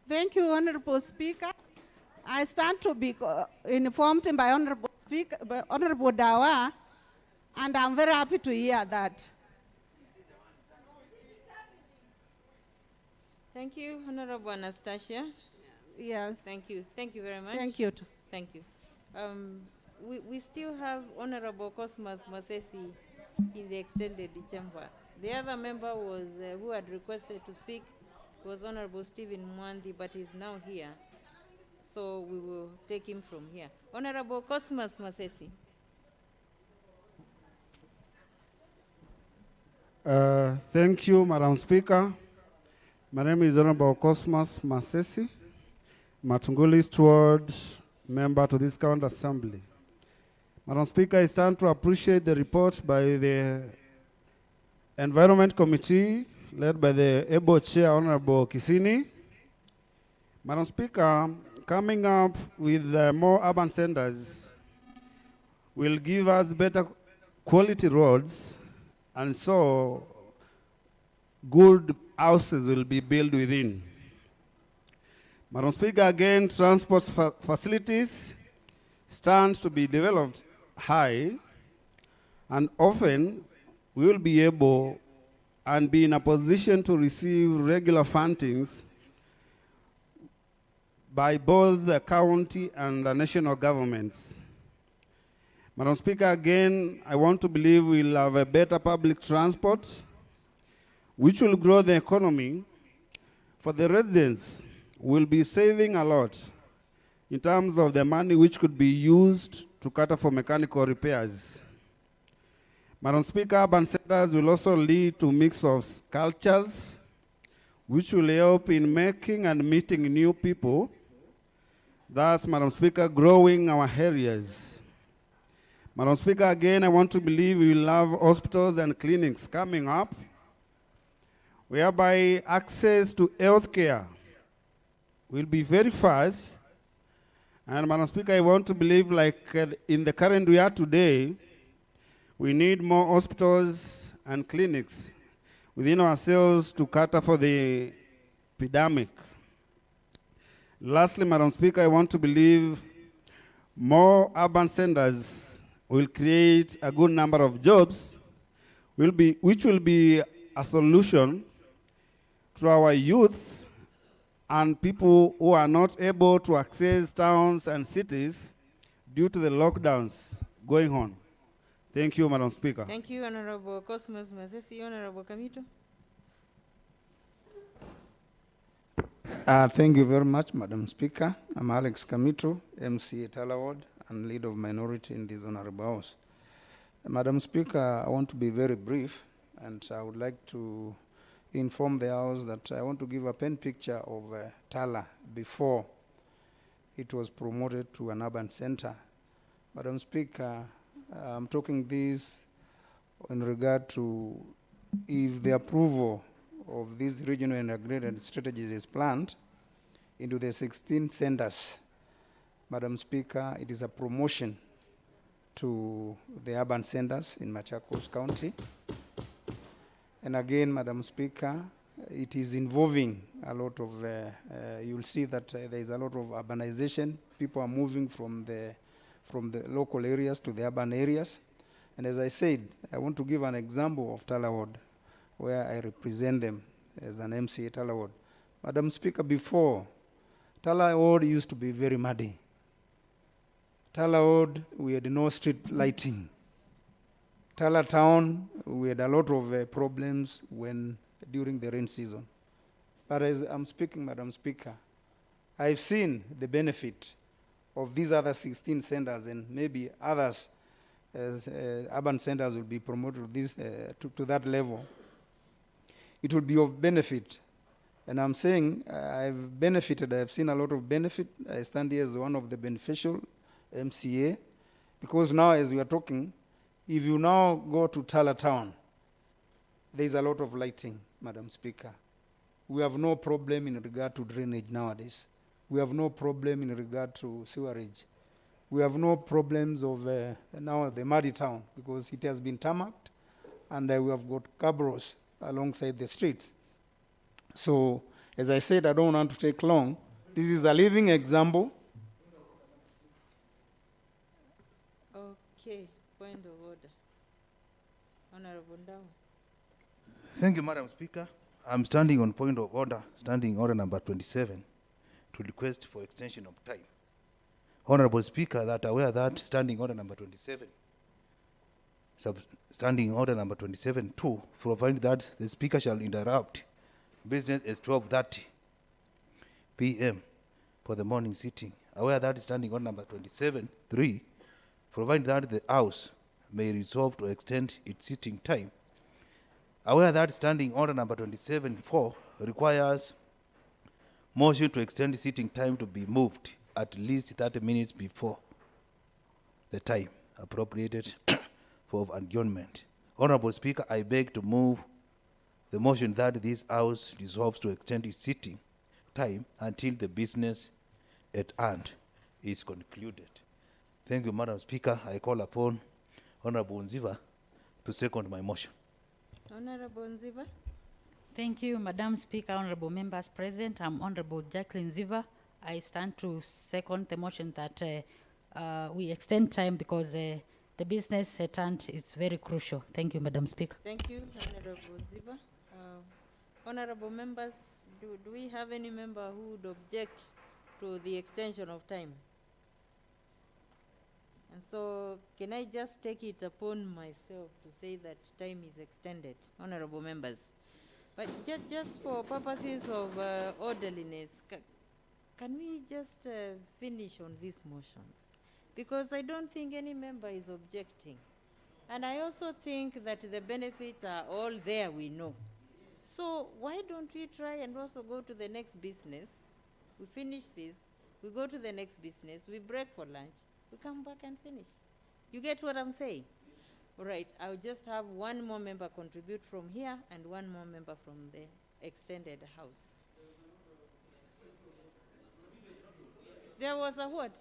Thank you, Honorable Speaker. I stand to be informed by Honorable Speaker, by Honorable Dawa, and I'm very happy to hear that. Thank you, Honorable Anastasia. Yes. Thank you. Thank you very much. Thank you. Thank you. We still have Honorable Cosmas Masesi in the extended chamber. The other member was who had requested to speak was Honorable Stephen Mwandi, but is now here. So we will take him from here. Honorable Cosmas Masesi. Thank you, Madam Speaker. My name is Honorable Cosmas Masesi, Matunguli Steward, member to this County Assembly. Madam Speaker, I stand to appreciate the report by the Environment Committee, led by the able Chair, Honorable Kisini. Madam Speaker, coming up with more urban centers will give us better quality roads, and so good houses will be built within. Madam Speaker, again, transport facilities stands to be developed high, and often we will be able and be in a position to receive regular fundings by both the county and the national governments. Madam Speaker, again, I want to believe we'll have a better public transport, which will grow the economy. For the residents, we'll be saving a lot in terms of the money which could be used to cater for mechanical repairs. Madam Speaker, urban centers will also lead to a mix of cultures, which will help in making and meeting new people. Thus, Madam Speaker, growing our areas. Madam Speaker, again, I want to believe we will have hospitals and clinics coming up, whereby access to health care will be very fast. And Madam Speaker, I want to believe like in the current year today, we need more hospitals and clinics within ourselves to cater for the epidemic. Lastly, Madam Speaker, I want to believe more urban centers will create a good number of jobs, which will be a solution to our youth and people who are not able to access towns and cities due to the lockdowns going on. Thank you, Madam Speaker. Thank you, Honorable Cosmas Masesi. Honorable Kamito. Thank you very much, Madam Speaker. I'm Alex Kamito, MCA Tala Ward and Leader of Minority in this Honorable House. Madam Speaker, I want to be very brief, and I would like to inform the House that I want to give a pen picture of Tala before it was promoted to an urban center. Madam Speaker, I'm talking this in regard to if the approval of these regional integrated strategies is planned into the 16 centers. Madam Speaker, it is a promotion to the urban centers in Machakos County. And again, Madam Speaker, it is involving a lot of, you'll see that there is a lot of urbanization. People are moving from the local areas to the urban areas. And as I said, I want to give an example of Tala Ward, where I represent them as an MCA Tala Ward. Madam Speaker, before, Tala Ward used to be very muddy. Tala Ward, we had no street lighting. Tala Town, we had a lot of problems during the rain season. But as I'm speaking, Madam Speaker, I've seen the benefit of these other 16 centers, and maybe others as urban centers will be promoted to that level. It would be of benefit And I'm saying I've benefited, I've seen a lot of benefit. I stand here as one of the beneficial MCA, because now as we are talking, if you now go to Tala Town, there's a lot of lighting, Madam Speaker. We have no problem in regard to drainage nowadays. We have no problem in regard to sewerage. We have no problems of now the muddy town, because it has been tarmacked, and we have got cabros alongside the streets. So, as I said, I don't want to take long. This is a living example. Okay, point of order. Honorable Ndau. Thank you, Madam Speaker. I'm standing on point of order, standing order number 27, to request for extension of time. Honorable Speaker, that aware that standing order number 27, standing order number 27-2, provide that the Speaker shall interrupt business at 12:30 p.m. for the morning sitting. Aware that standing order number 27-3, provide that the House may resolve to extend its sitting time. Aware that standing order number 27-4 requires motion to extend the sitting time to be moved at least 30 minutes before the time appropriated for adjournment. Honorable Speaker, I beg to move the motion that this House resolves to extend its sitting time until the business at hand is concluded. Thank you, Madam Speaker. I call upon Honorable Nziva to second my motion. Honorable Nziva. Thank you, Madam Speaker, honorable members present. I'm Honorable Jacqueline Ziva. I stand to second the motion that we extend time because the business at hand is very crucial. Thank you, Madam Speaker. Thank you, Honorable Ziva. Honorable members, do we have any member who would object to the extension of time? And so, can I just take it upon myself to say that time is extended, honorable members? But just for purposes of orderliness, can we just finish on this motion? Because I don't think any member is objecting. And I also think that the benefits are all there, we know. So why don't we try and also go to the next business? We finish this, we go to the next business, we break for lunch, we come back and finish. You get what I'm saying? All right, I'll just have one more member contribute from here and one more member from the extended house. There was a what?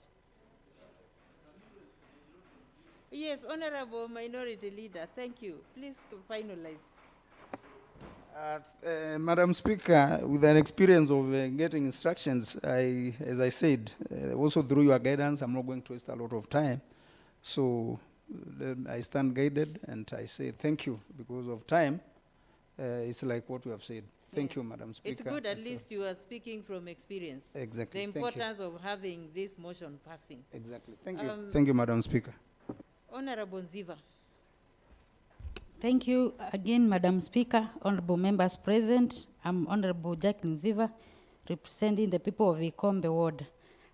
Yes, Honorable Minority Leader, thank you. Please finalize. Madam Speaker, with an experience of getting instructions, as I said, also through your guidance, I'm not going to waste a lot of time. So I stand guided and I say thank you because of time. It's like what we have said. Thank you, Madam Speaker. It's good at least you are speaking from experience. Exactly. The importance of having this motion passing. Exactly. Thank you. Thank you, Madam Speaker. Honorable Nziva. Thank you again, Madam Speaker, honorable members present. I'm Honorable Jacqueline Ziva, representing the people of Ikombe Ward.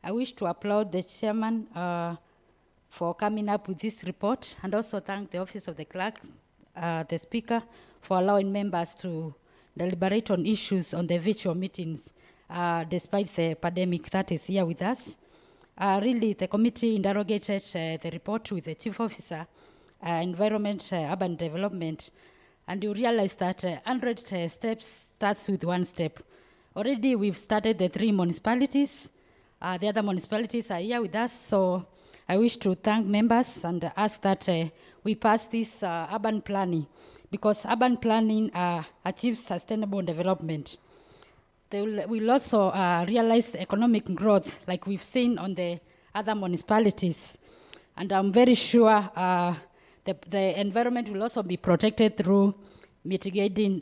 I wish to applaud the chairman for coming up with this report and also thank the Office of the Clerk, the Speaker, for allowing members to deliberate on issues on the virtual meetings despite the pandemic that is here with us. Really, the committee interrogated the report with the Chief Officer, Environment, Urban Development, and you realize that 100 steps starts with one step. Already we've started the 3 municipalities. The other municipalities are here with us, so I wish to thank members and ask that we pass this urban planning, because urban planning achieves sustainable development. They will also realize economic growth like we've seen on the other municipalities. And I'm very sure the environment will also be protected through mitigating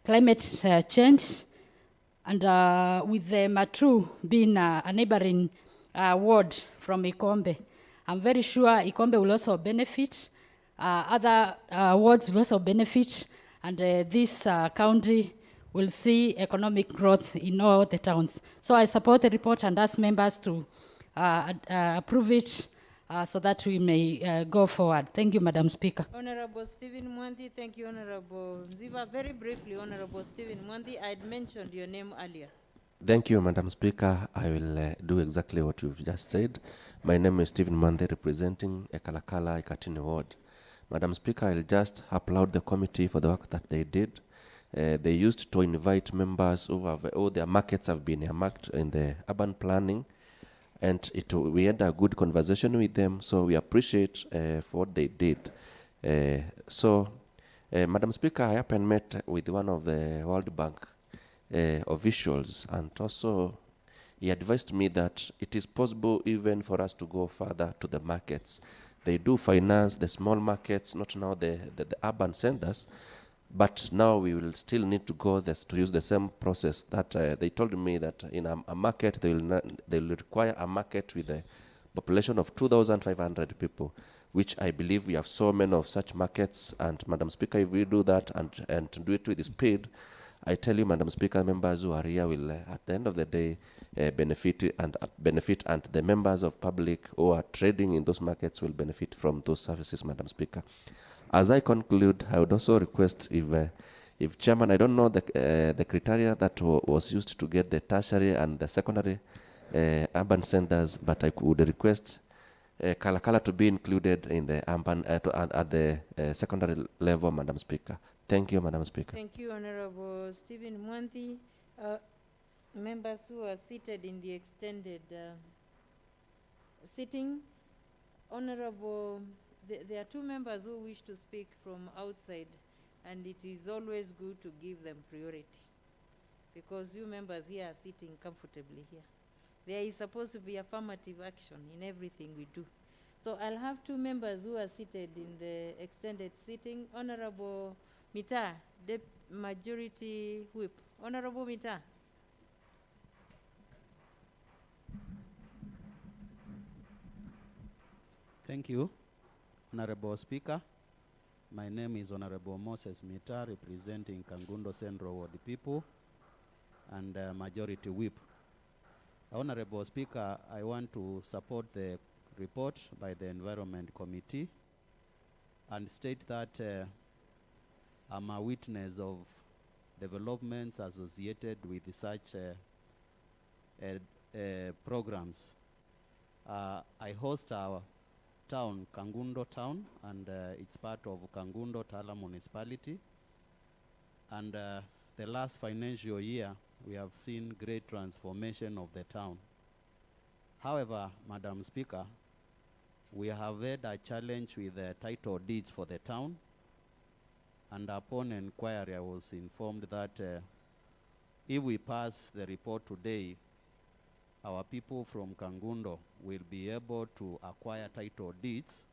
climate change. And with the Matu being a neighboring ward from Ikombe, I'm very sure Ikombe will also benefit, other wards will also benefit, and this county will see economic growth in all the towns. So I support the report and ask members to approve it so that we may go forward. Thank you, Madam Speaker. Honorable Stephen Mwanthi, thank you, Honorable Nziva. Very briefly, Honorable Stephen Mwanthi, I had mentioned your name earlier. Thank you, Madam Speaker. I will do exactly what you've just said. My name is Stephen Mwanthi, representing Ekalakala Ikatini Ward. Madam Speaker, I'll just applaud the committee for the work that they did. They used to invite members who have all their markets have been earmarked in the urban planning, and we had a good conversation with them, so we appreciate for what they did. Madam Speaker, I happened met with one of the World Bank officials, and also he advised me that it is possible even for us to go further to the markets. They do finance the small markets, not now the urban centers, but now we will still need to go to use the same process that they told me that in a market they will require a market with a population of 2,500 people, which I believe we have so many of such markets. And Madam Speaker, if we do that and do it with speed, I tell you, Madam Speaker, members who are here will, at the end of the day, benefit, and the members of public who are trading in those markets will benefit from those services, Madam Speaker. As I conclude, I would also request if Chairman, I don't know the criteria that was used to get the tertiary and the secondary urban centers, but I would request Kalakala to be included in the urban at the secondary level, Madam Speaker. Thank you, Madam Speaker. Thank you, Honorable Stephen Mwanthi. Members who are seated in the extended sitting, Honorable, there are two members who wish to speak from outside, and it is always good to give them priority, because you members here are sitting comfortably here. There is supposed to be affirmative action in everything we do. So I'll have two members who are seated in the extended sitting. Honorable Mita, the Majority Whip. Honorable Mita. Thank you, Honorable Speaker. My name is Honorable Moses Mita, representing Kangundo Central Ward people and Majority Whip. Honorable Speaker, I want to support the report by the Environment Committee and state that I'm a witness of developments associated with such programs. I host our town, Kangundo town, and it's part of Kangundo Tala municipality. And the last financial year, we have seen great transformation of the town. However, Madam Speaker, we have had a challenge with the title deeds for the town. And upon inquiry, I was informed that if we pass the report today, our people from Kangundo will be able to acquire title deeds,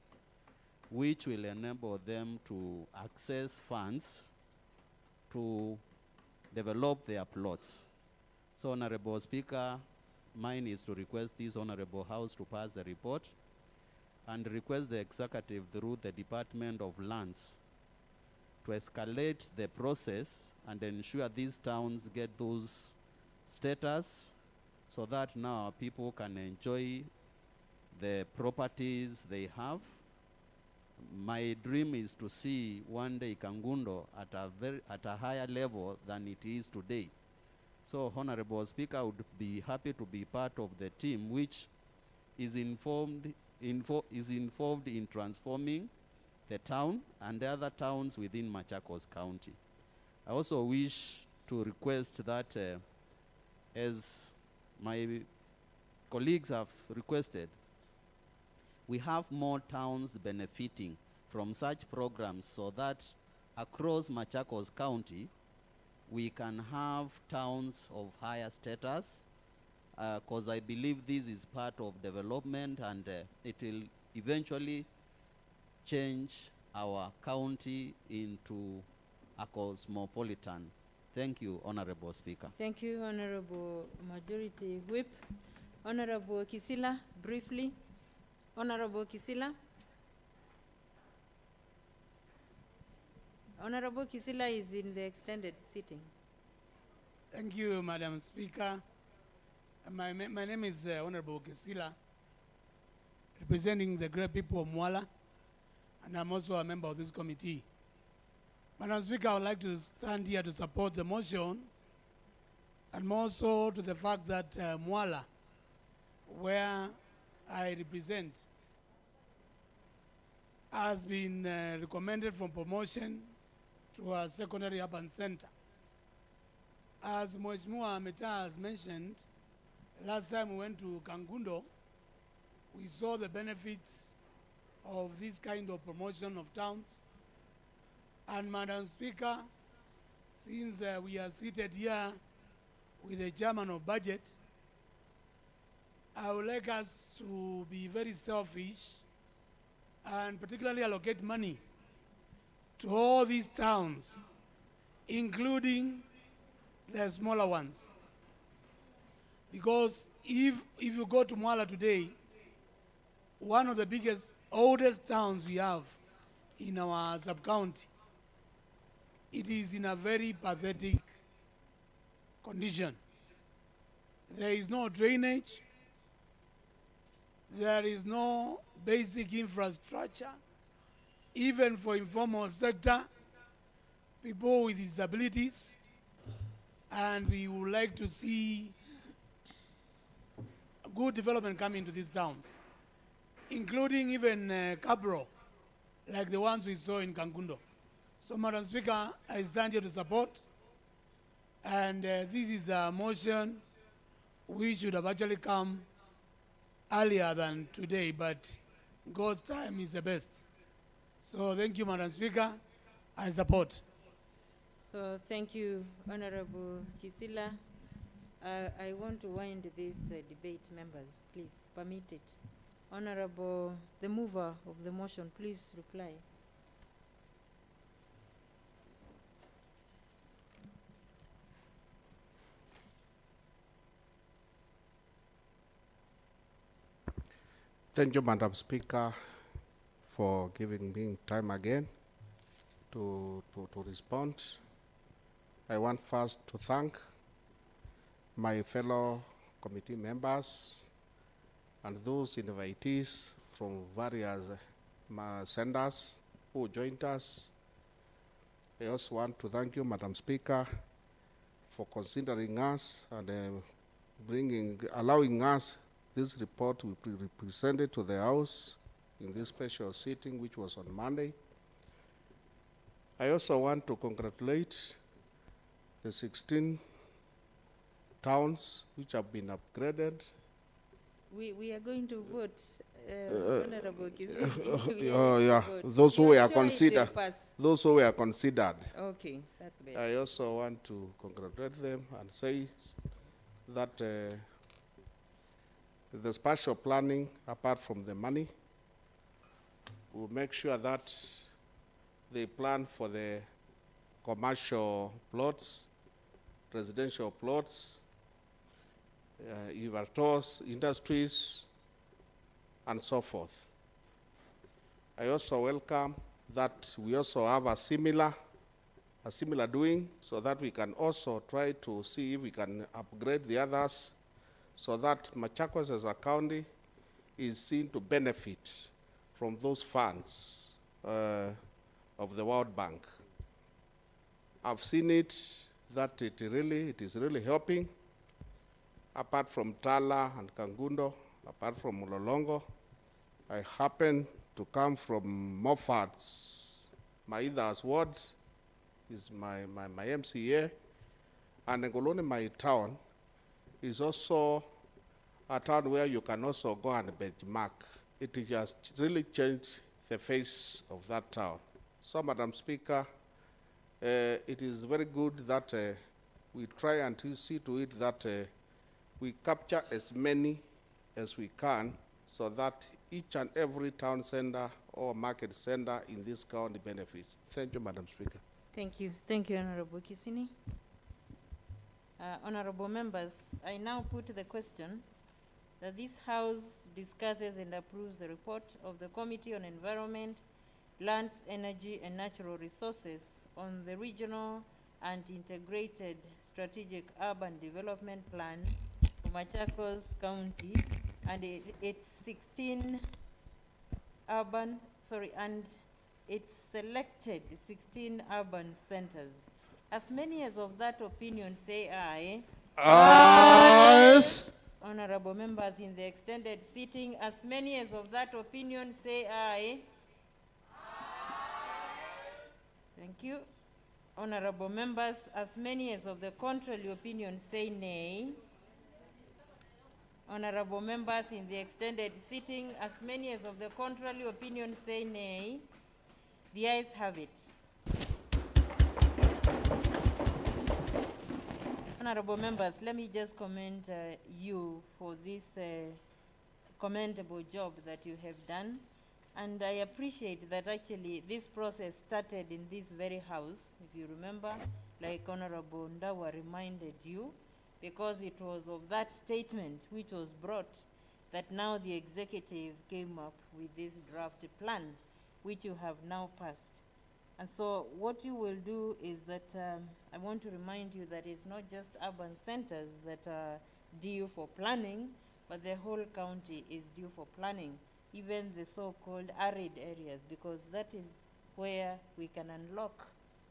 which will enable them to access funds to develop their plots. So, Honorable Speaker, mine is to request this Honorable House to pass the report and request the Executive through the Department of Lands to escalate the process and ensure these towns get those status so that now people can enjoy the properties they have. My dream is to see one day Kangundo at a higher level than it is today. So, Honorable Speaker, I would be happy to be part of the team which is involved in transforming the town and the other towns within Machakos County. I also wish to request that, as my colleagues have requested, we have more towns benefiting from such programs so that across Machakos County, we can have towns of higher status, because I believe this is part of development and it will eventually change our county into a cosmopolitan. Thank you, Honorable Speaker. Thank you, Honorable Majority Whip. Honorable Kisila, briefly. Honorable Kisila. Honorable Kisila is in the extended sitting. Thank you, Madam Speaker. My name is Honorable Kisila. representing the great people of Mwala, and I'm also a member of this committee. Madam Speaker, I would like to stand here to support the motion, and more so to the fact that Mwala, where I represent, has been recommended for promotion to a secondary urban center. As Mheshimiwa Meta has mentioned, last time we went to Kangundo, we saw the benefits of this kind of promotion of towns. And Madam Speaker, since we are seated here with the chairman of budget, I would like us to be very selfish and particularly allocate money to all these towns, including the smaller ones. Because if you go to Mwala today, one of the biggest, oldest towns we have in our sub-county, it is in a very pathetic condition. There is no drainage, there is no basic infrastructure, even for informal sector, people with disabilities, and we would like to see good development coming to these towns, including even Cabro, like the ones we saw in Kangundo. So, Madam Speaker, I stand here to support, and this is a motion we should have actually come earlier than today, but God's time is the best. So thank you, Madam Speaker. I support. So thank you, Honorable Kisila. I want to wind this debate, members. Please permit it. Honorable, the mover of the motion, please reply. Thank you, Madam Speaker, for giving me time again to respond. I want first to thank my fellow committee members and those invitees from various centers who joined us. I also want to thank you, Madam Speaker, for considering us and allowing us this report will be presented to the House in this special sitting, which was on Monday. I also want to congratulate the 16 towns which have been upgraded. We are going to vote, Honorable Kisili. Oh, yeah, those who were considered. Those who were considered. Okay, that's better. I also want to congratulate them and say that the spatial planning, apart from the money, will make sure that they plan for the commercial plots, residential plots, industries, and so forth. I also welcome that we also have a similar doing, so that we can also try to see if we can upgrade the others, so that Machakos as a county is seen to benefit from those funds of the World Bank. I've seen it that it is really helping. Apart from Tala and Kangundo, apart from Mulolongo, I happen to come from Moffat's, Maida's ward, is my MCA, and Ngoloni, my town, is also a town where you can also go and benchmark. It has really changed the face of that town. So, Madam Speaker, it is very good that we try and see to it that we capture as many as we can, so that each and every town center or market center in this county benefits. Thank you, Madam Speaker. Thank you. Thank you, Honorable Kisini. Honorable members, I now put the question that this House discusses and approves the report of the Committee on Environment, Lands, Energy and Natural Resources on the Regional and Integrated Strategic Urban Development Plan for Machakos County and its 16 and it's selected 16 urban centers. As many as of that opinion say aye. Ayes. Honorable members in the extended sitting, as many as of that opinion say aye. Thank you. Honorable members, as many as of the contrary opinion say nay. Honorable members in the extended sitting, as many as of the contrary opinion say nay. The ayes have it. Honorable members, let me just commend you for this commendable job that you have done. And I appreciate that actually this process started in this very house, if you remember, like Honorable Ndawa reminded you, because it was of that statement which was brought that now the executive came up with this draft plan, which you have now passed. And so what you will do is that I want to remind you that it's not just urban centers that are due for planning, but the whole county is due for planning, even the so-called arid areas, because that is where we can unlock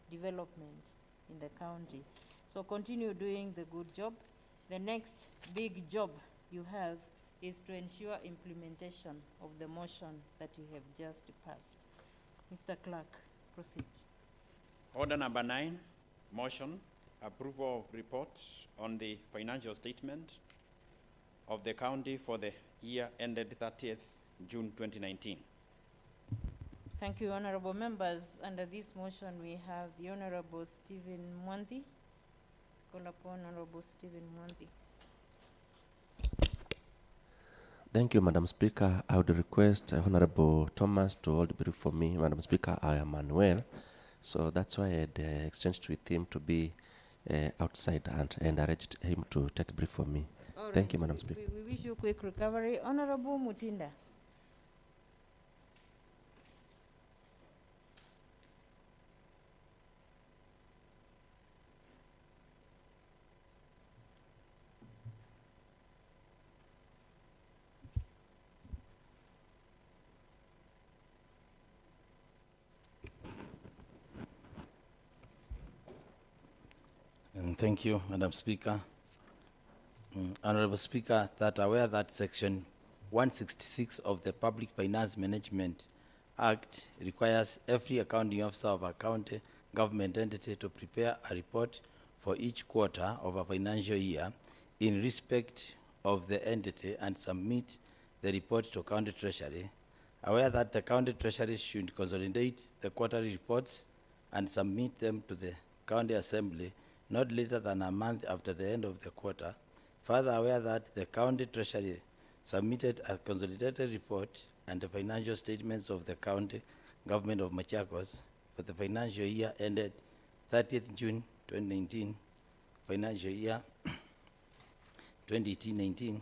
development in the county. So continue doing the good job. The next big job you have is to ensure implementation of the motion that you have just passed. Mr. Clerk, proceed. Order number 9, motion, approval of report on the financial statement of the county for the year ended 30th June 2019. Thank you, honorable members. Under this motion, we have the Honorable Stephen Mwanthi. Call upon Honorable Stephen Mwanthi. Thank you, Madam Speaker. I would request Honorable Thomas to hold brief for me. Madam Speaker, I am unwell, so that's why I had exchanged with him to be outside and arranged him to take a brief for me. All Thank right. you, Madam Speaker. We wish you quick recovery. Honorable Mutinda. Thank you, Madam Speaker. Honorable Speaker, that aware that Section 166 of the Public Finance Management Act requires every accounting officer of a county government entity to prepare a report for each quarter of a financial year in respect of the entity and submit the report to County Treasury. Aware that the County Treasury should consolidate the quarterly reports and submit them to the County Assembly not later than a month after the end of the quarter. Further aware that the County Treasury submitted a consolidated report and the financial statements of the County Government of Machakos for the financial year ended 30th June 2019, financial year 2018-19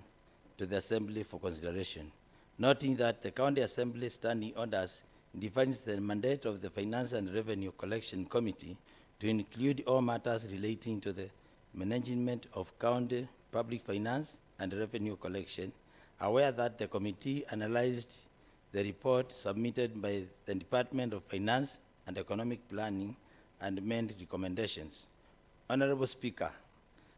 to the Assembly for consideration. Noting that the County Assembly Standing Orders defines the mandate of the Finance and Revenue Collection Committee to include all matters relating to the management of county public finance and revenue collection, aware that the committee analyzed the report submitted by the Department of Finance and Economic Planning and made recommendations. Honorable Speaker,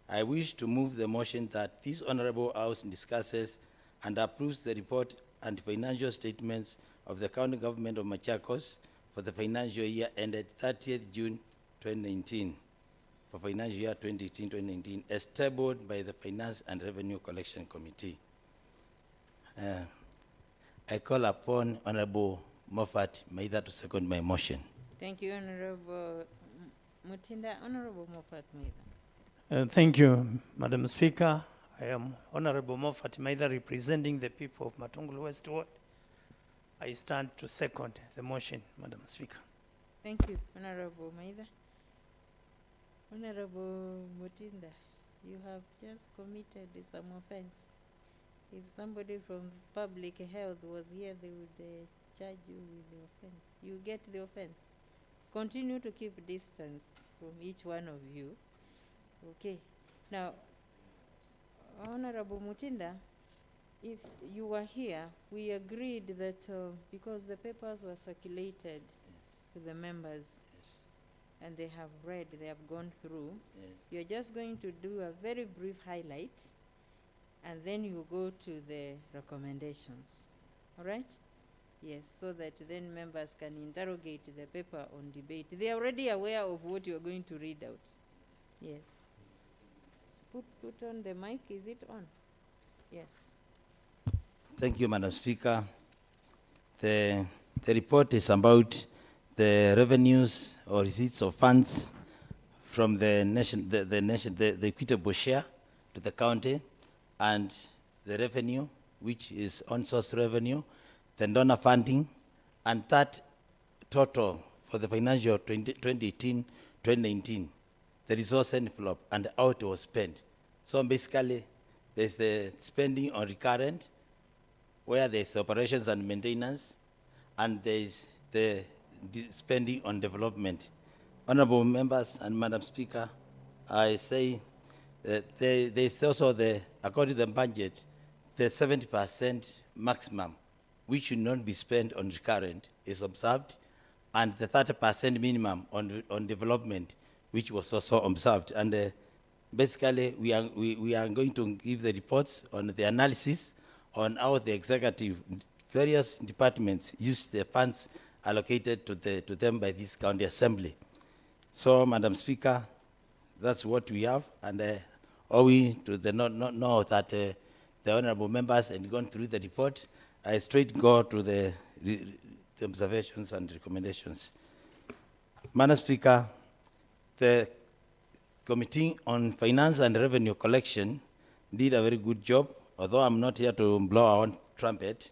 I wish to move the motion that this Honorable House discusses and approves the report and financial statements of the County Government of Machakos for the financial year ended 30th June 2019, for financial year 2018-2019, as tabled by the Finance and Revenue Collection Committee. I call upon Honorable Moffat Maitha to second my motion. Thank you, Honorable Mutinda. Honorable Moffat Maitha. Thank you, Madam Speaker. I am Honorable Moffat Maitha, representing the people of Matungulu West Ward. I stand to second the motion, Madam Speaker. Thank you, Honorable Maitha. Honorable Mutinda, you have just committed some offense. If somebody from public health was here, they would charge you with the offense. You get the offense. Continue to keep distance from each one of you. Okay. Now, Honorable Mutinda, if you were here, we agreed that because the papers were circulated to the members and they have read, they have gone through, you're just going to do a very brief highlight and then you go to the recommendations. All right? Yes, so that then members can interrogate the paper on debate. They are already aware of what you're going to read out. Yes. Put on the mic. Is it on? Yes. Thank you, Madam Speaker. The report is about the revenues or receipts of funds from the equitable share to the county, and the revenue, which is on-source revenue, the donor funding, and that total for the financial 2018-2019, the resource envelope and how it was spent. So basically, there's the spending on recurrent, where there's the operations and maintenance, and there's the spending on development. Honorable members and Madam Speaker, I say that there's also according to the budget, the 70% maximum, which should not be spent on recurrent, is observed, and the 30% minimum on development, which was also observed. And basically, we are going to give the reports on the analysis on how the executive, various departments use the funds allocated to them by this county assembly. So, Madam Speaker, that's what we have, and owing to the know that the honorable members had gone through the report, I straight go to the observations and recommendations. Madam Speaker, the Committee on Finance and Revenue Collection did a very good job, although I'm not here to blow our own trumpet,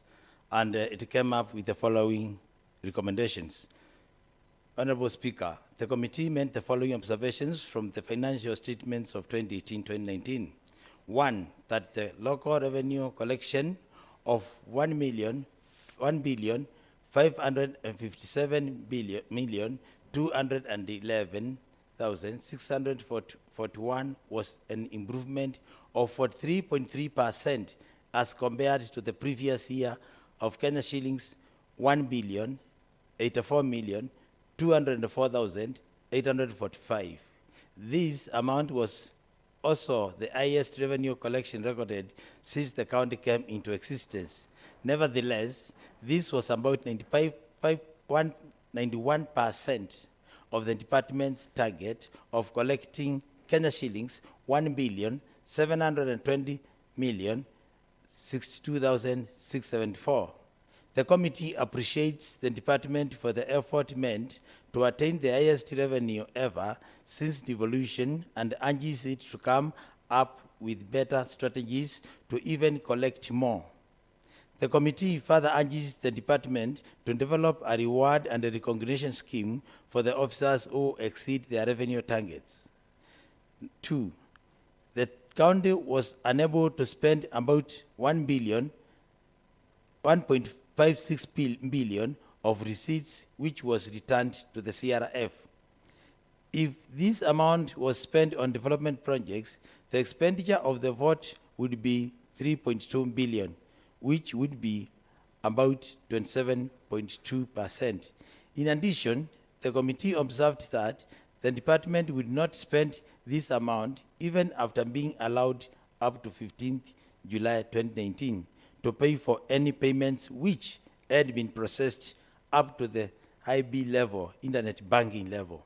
and it came up with the following recommendations. Honorable Speaker, the committee made the following observations from the financial statements of 2018-2019. One, that the local revenue collection of 1,557,211,641 was an improvement of 43.3% as compared to the previous year of Kenya shillings 1,084,204,845. This amount was also the highest revenue collection recorded since the county came into existence. Nevertheless, this was about 91% of the department's target of collecting Kenya shillings 1,720,062,674. The committee appreciates the department for the effort made to attain the highest revenue ever since devolution and urges it to come up with better strategies to even collect more. The committee further urges the department to develop a reward and a recognition scheme for the officers who exceed their revenue targets. 2, the county was unable to spend about 1.56 billion of receipts which was returned to the CRF. If this amount was spent on development projects, the expenditure of the vote would be 3.2 billion, which would be about 27.2%. In addition, the committee observed that the department would not spend this amount even after being allowed up to 15th July 2019 to pay for any payments which had been processed up to the IB level, internet banking level.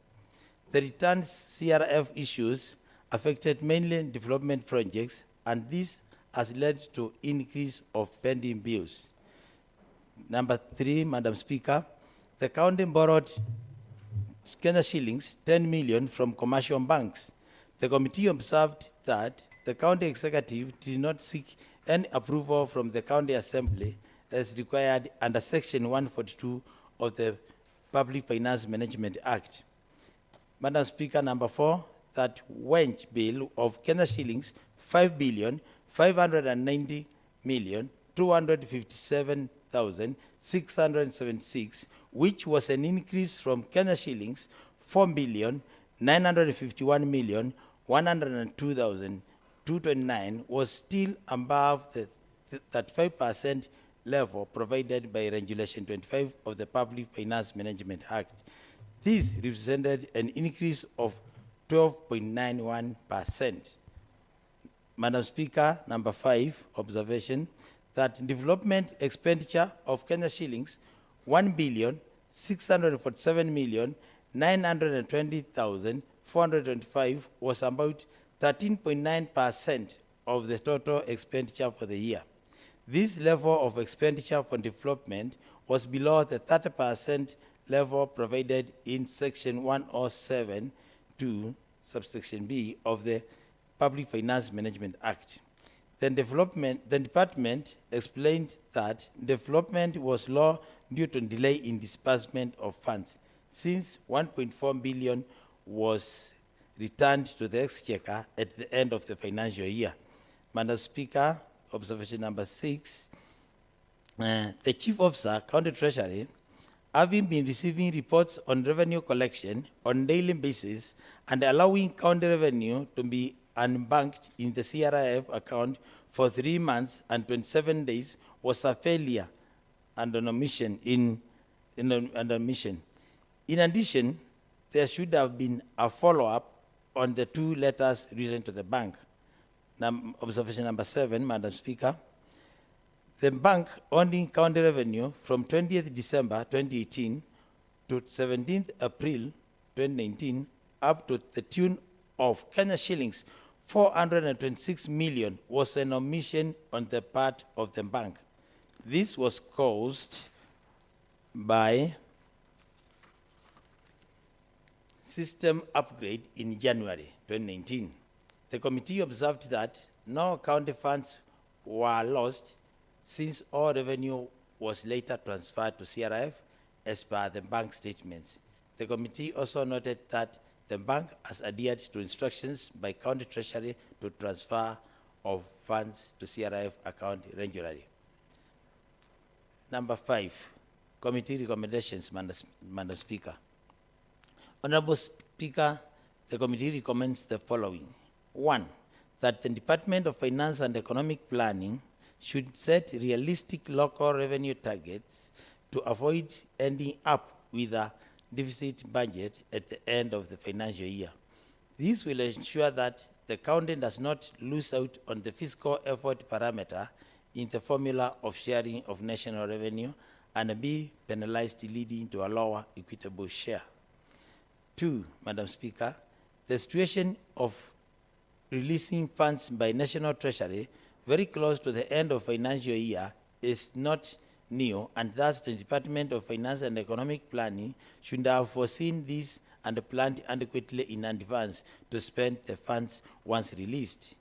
The returned CRF issues affected mainly development projects, and this has led to increase of pending bills. Number 3, Madam Speaker, the county borrowed Kenya shillings 10 million from commercial banks. The committee observed that the county executive did not seek any approval from the county assembly as required under section 142 of the Public Finance Management Act. Madam Speaker, number 4, that wench bill of Kenya shillings 5,590,257,676, which was an increase from Kenya shillings 4,951,102,229, was still above the that 5% level provided by Regulation 25 of the Public Finance Management Act. This represented an increase of 12.91%. Madam Speaker, number 5, observation, that development expenditure of Kenya shillings 1,647,920,425 was about 13.9% of the total expenditure for the year. This level of expenditure for development was below the 30% level provided in Section 107 to subsection B of the Public Finance Management Act. The department explained that development was low due to delay in disbursement of funds, since 1.4 billion was returned to the Exchequer at the end of the financial year. Madam Speaker, observation number 6, the Chief Officer, County Treasury, having been receiving reports on revenue collection on daily basis and allowing county revenue to be unbanked in the CRIF account for 3 months and 27 days was a failure and an omission in omission. In addition, there should have been a follow-up on the 2 letters written to the bank. Observation number 7, Madam Speaker. The bank owning county revenue from 20th December 2018 to 17th April 2019 up to the tune of Kenya shillings 426 million was an omission on the part of the bank. This was caused by system upgrade in January 2019. The committee observed that no county funds were lost since all revenue was later transferred to CRIF as per the bank statements. The committee also noted that the bank has adhered to instructions by County Treasury to transfer of funds to CRIF account regularly. Number 5, committee recommendations, Madam Speaker. Honorable Speaker, the committee recommends the following. 1, that the Department of Finance and Economic Planning should set realistic local revenue targets to avoid ending up with a deficit budget at the end of the financial year. This will ensure that the county does not lose out on the fiscal effort parameter in the formula of sharing of national revenue and be penalized, leading to a lower equitable share. 2, Madam Speaker, the situation of releasing funds by National Treasury very close to the end of financial year is not new, and thus the Department of Finance and Economic Planning should have foreseen this and planned adequately in advance to spend the funds once released.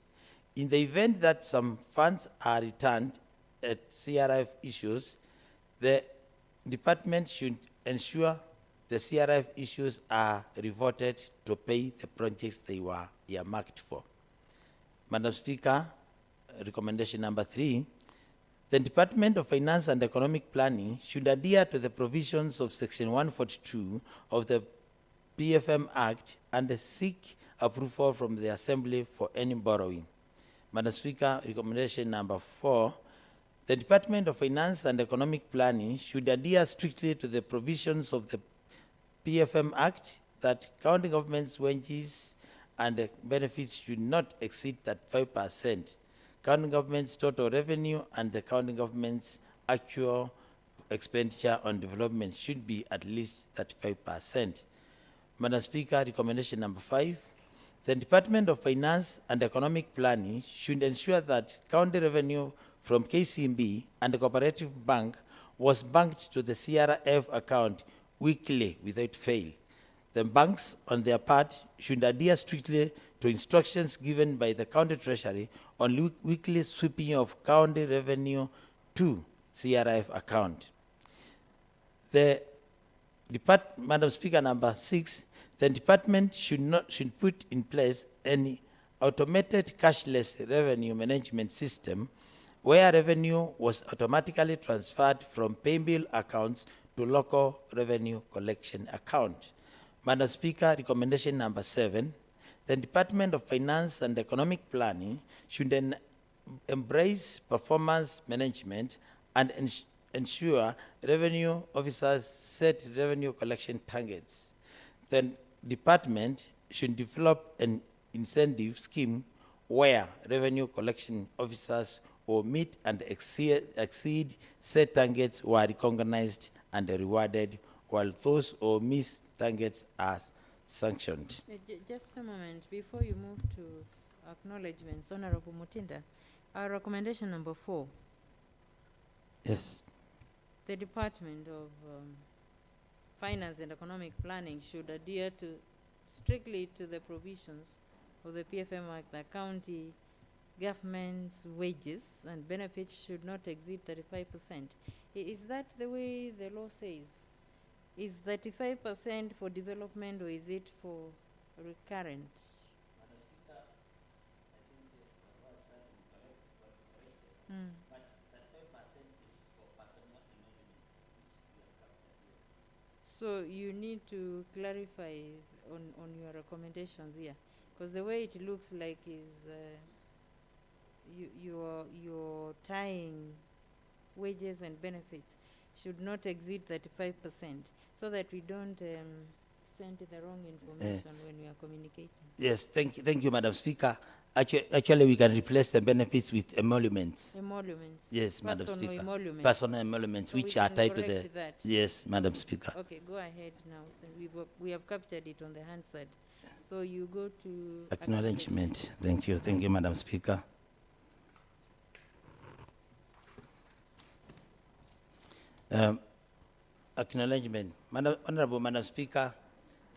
In the event that some funds are returned at CRIF issues, the department should ensure the CRIF issues are reverted to pay the projects they were earmarked for. Madam Speaker, recommendation number 3, the Department of Finance and Economic Planning should adhere to the provisions of Section 142 of the PFM Act and seek approval from the Assembly for any borrowing. Madam Speaker, recommendation number 4, the Department of Finance and Economic Planning should adhere strictly to the provisions of the PFM Act that county governments' wages and benefits should not exceed that 5%. County government's total revenue and the county government's actual expenditure on development should be at least 35%. Madam Speaker, recommendation number 5, the Department of Finance and Economic Planning should ensure that county revenue from KCMB and the Cooperative Bank was banked to the CRIF account weekly without fail. The banks, on their part, should adhere strictly to instructions given by the County Treasury on weekly sweeping of county revenue to CRIF account. Madam Speaker, number 6, the department should put in place an automated cashless revenue management system where revenue was automatically transferred from paybill accounts to local revenue collection account. Madam Speaker, recommendation number 7, the Department of Finance and Economic Planning should embrace performance management and ensure revenue officers set revenue collection targets. The department should develop an incentive scheme where revenue collection officers will meet and exceed set targets were recognized and rewarded, while those who miss targets are sanctioned. Just a moment, before you move to acknowledgements, Honorable Mutinda, our recommendation number 4. Yes. The Department of Finance and Economic Planning should adhere strictly to the provisions of the PFM Act. The county government's wages and benefits should not exceed 35%. Is that the way the law says? Is 35% for development, or is it for recurrent? So you need to clarify on your recommendations here, because the way it looks like is you're tying wages and benefits should not exceed 35%, so that we don't send the wrong information when we are communicating. Yes, thank you, Madam Speaker. Actually, we can replace the benefits with emoluments. Emoluments. Yes, Madam Personal Speaker. emoluments. Personal emoluments, So which we are can tied to the. correct that. Yes, Madam Speaker. Okay, go ahead now. We have captured it on the hand side. So you go to Acknowledgement. Thank you, Madam Speaker. Acknowledgement. Honorable Madam Speaker,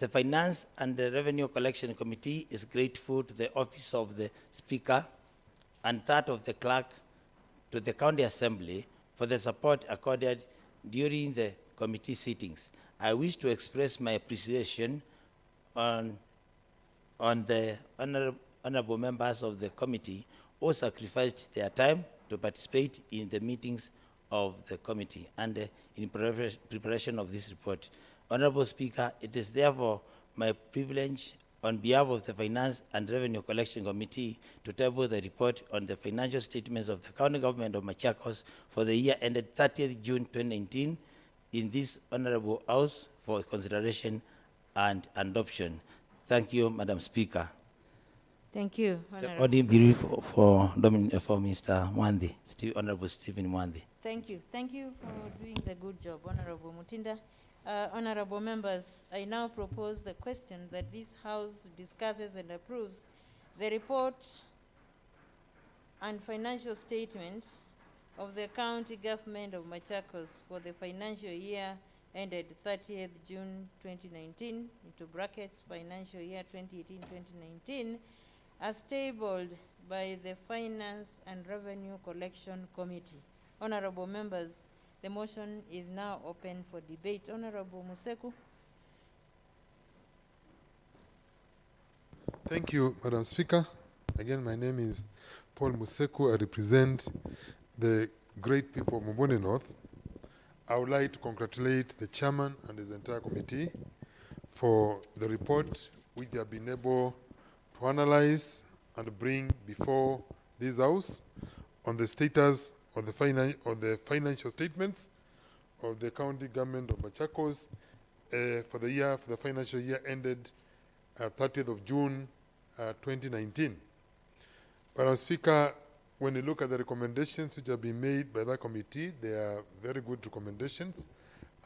the Finance and the Revenue Collection Committee is grateful to the Office of the Speaker and that of the Clerk to the County Assembly for the support accorded during the committee sittings. I wish to express my appreciation on the honorable members of the committee who sacrificed their time to participate in the meetings of the committee and in preparation of this report. Honorable Speaker, it is therefore my privilege on behalf of the Finance and Revenue Collection Committee to table the report on the financial statements of the County Government of Machakos for the year ended 30th June 2019 in this Honorable House for consideration and adoption. Thank you, Madam Speaker. Thank you, Honorable. Order brief for Mr. Mwandi, Honorable Stephen Mwandi. Thank you. Thank you for doing the good job, Honorable Mutinda. Honorable members, I now propose the question that this House discusses and approves the report and financial statement of the County Government of Machakos for the financial year ended 30th June 2019, into brackets, financial year 2018-2019, as tabled by the Finance and Revenue Collection Committee. Honorable members, the motion is now open for debate. Honorable Museku. Thank you, Madam Speaker. Again, my name is Paul Museku. I represent the great people of Mubone North. I would like to congratulate the chairman and his entire committee for the report which they have been able to analyze and bring before this House on the status of the financial statements of the County Government of Machakos for the financial year ended 30th of June 2019. Madam Speaker, when you look at the recommendations which have been made by that committee, they are very good recommendations,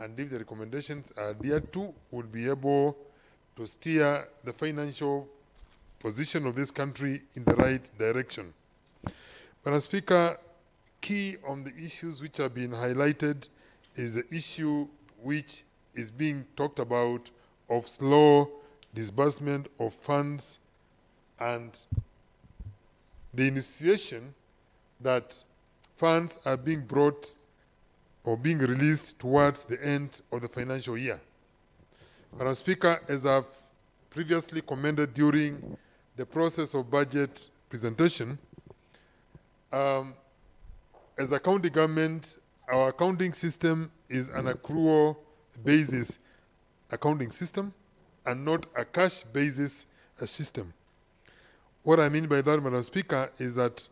and if the recommendations are adhered to, we'll be able to steer the financial position of this country in the right direction. Madam Speaker, key on the issues which have been highlighted is the issue which is being talked about of slow disbursement of funds and the initiation that funds are being brought or being released towards the end of the financial year. Madam Speaker, as I've previously commented during the process of budget presentation, as a county government, our accounting system is an accrual basis accounting system and not a cash basis system. What I mean by that, Madam Speaker, is that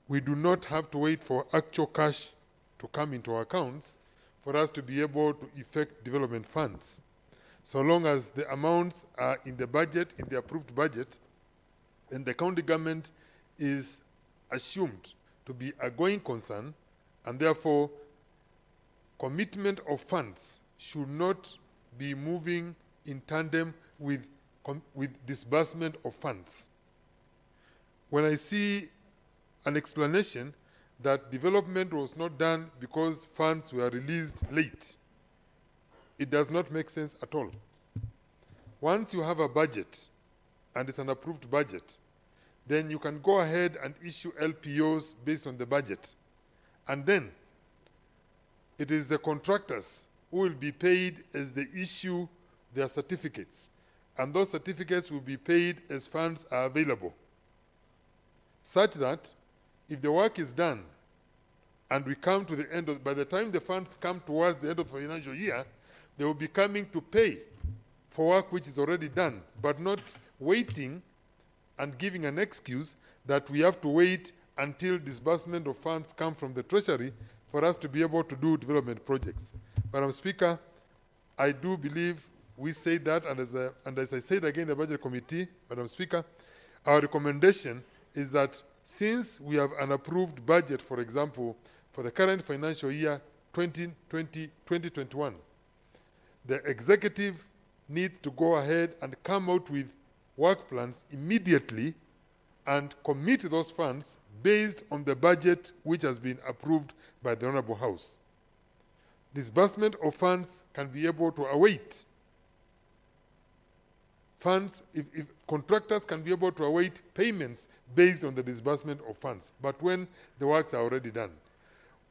we do not have to wait for actual cash to come into our accounts for us to be able to effect development funds. So long as the amounts are in the budget, in the approved budget, and the county government is assumed to be a going concern, and therefore commitment of funds should not be moving in tandem with disbursement of funds. When I see an explanation that development was not done because funds were released late, it does not make sense at all. Once you have a budget, and it's an approved budget, then you can go ahead and issue LPOs based on the budget. And then it is the contractors who will be paid as they issue their certificates. And those certificates will be paid as funds are available. Such that if the work is done and we come to the end of, by the time the funds come towards the end of the financial year, they will be coming to pay for work which is already done, but not waiting and giving an excuse that we have to wait until disbursement of funds come from the Treasury for us to be able to do development projects. Madam Speaker, I do believe we say that, and as I said again in the Budget Committee, Madam Speaker, our recommendation is that since we have an approved budget, for example, for the current financial year 2020-2021, the executive needs to go ahead and come out with work plans immediately and commit those funds based on the budget which has been approved by the Honorable House. Disbursement of funds can be able to await. Funds, if contractors can be able to await payments based on the disbursement of funds, but when the works are already done.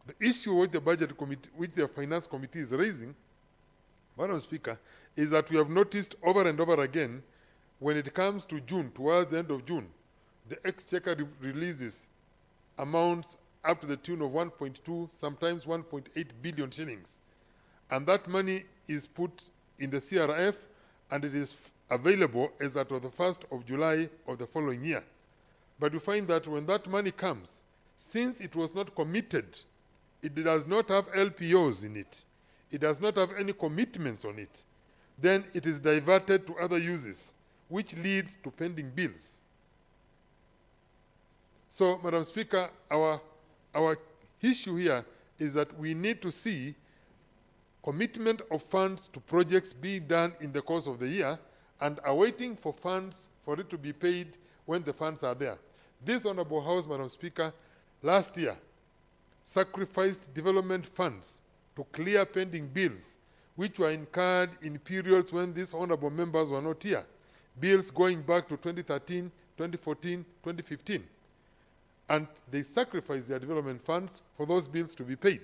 The issue with the Budget Committee, which the Finance Committee is raising, Madam Speaker, is that we have noticed over and over again, when it comes to June, towards the end of June, the Exchequer releases amounts up to the tune of 1.2, sometimes 1.8 billion shillings. And that money is put in the CRF, and it is available as at the 1st of July of the following year. But you find that when that money comes, since it was not committed, it does not have LPOs in it, it does not have any commitments on it, then it is diverted to other uses, which leads to pending bills. So, Madam Speaker, our issue here is that we need to see commitment of funds to projects being done in the course of the year and awaiting for funds for it to be paid when the funds are there. This Honorable House, Madam Speaker, last year sacrificed development funds to clear pending bills which were incurred in periods when these honorable members were not here. Bills going back to 2013, 2014, 2015. And they sacrificed their development funds for those bills to be paid.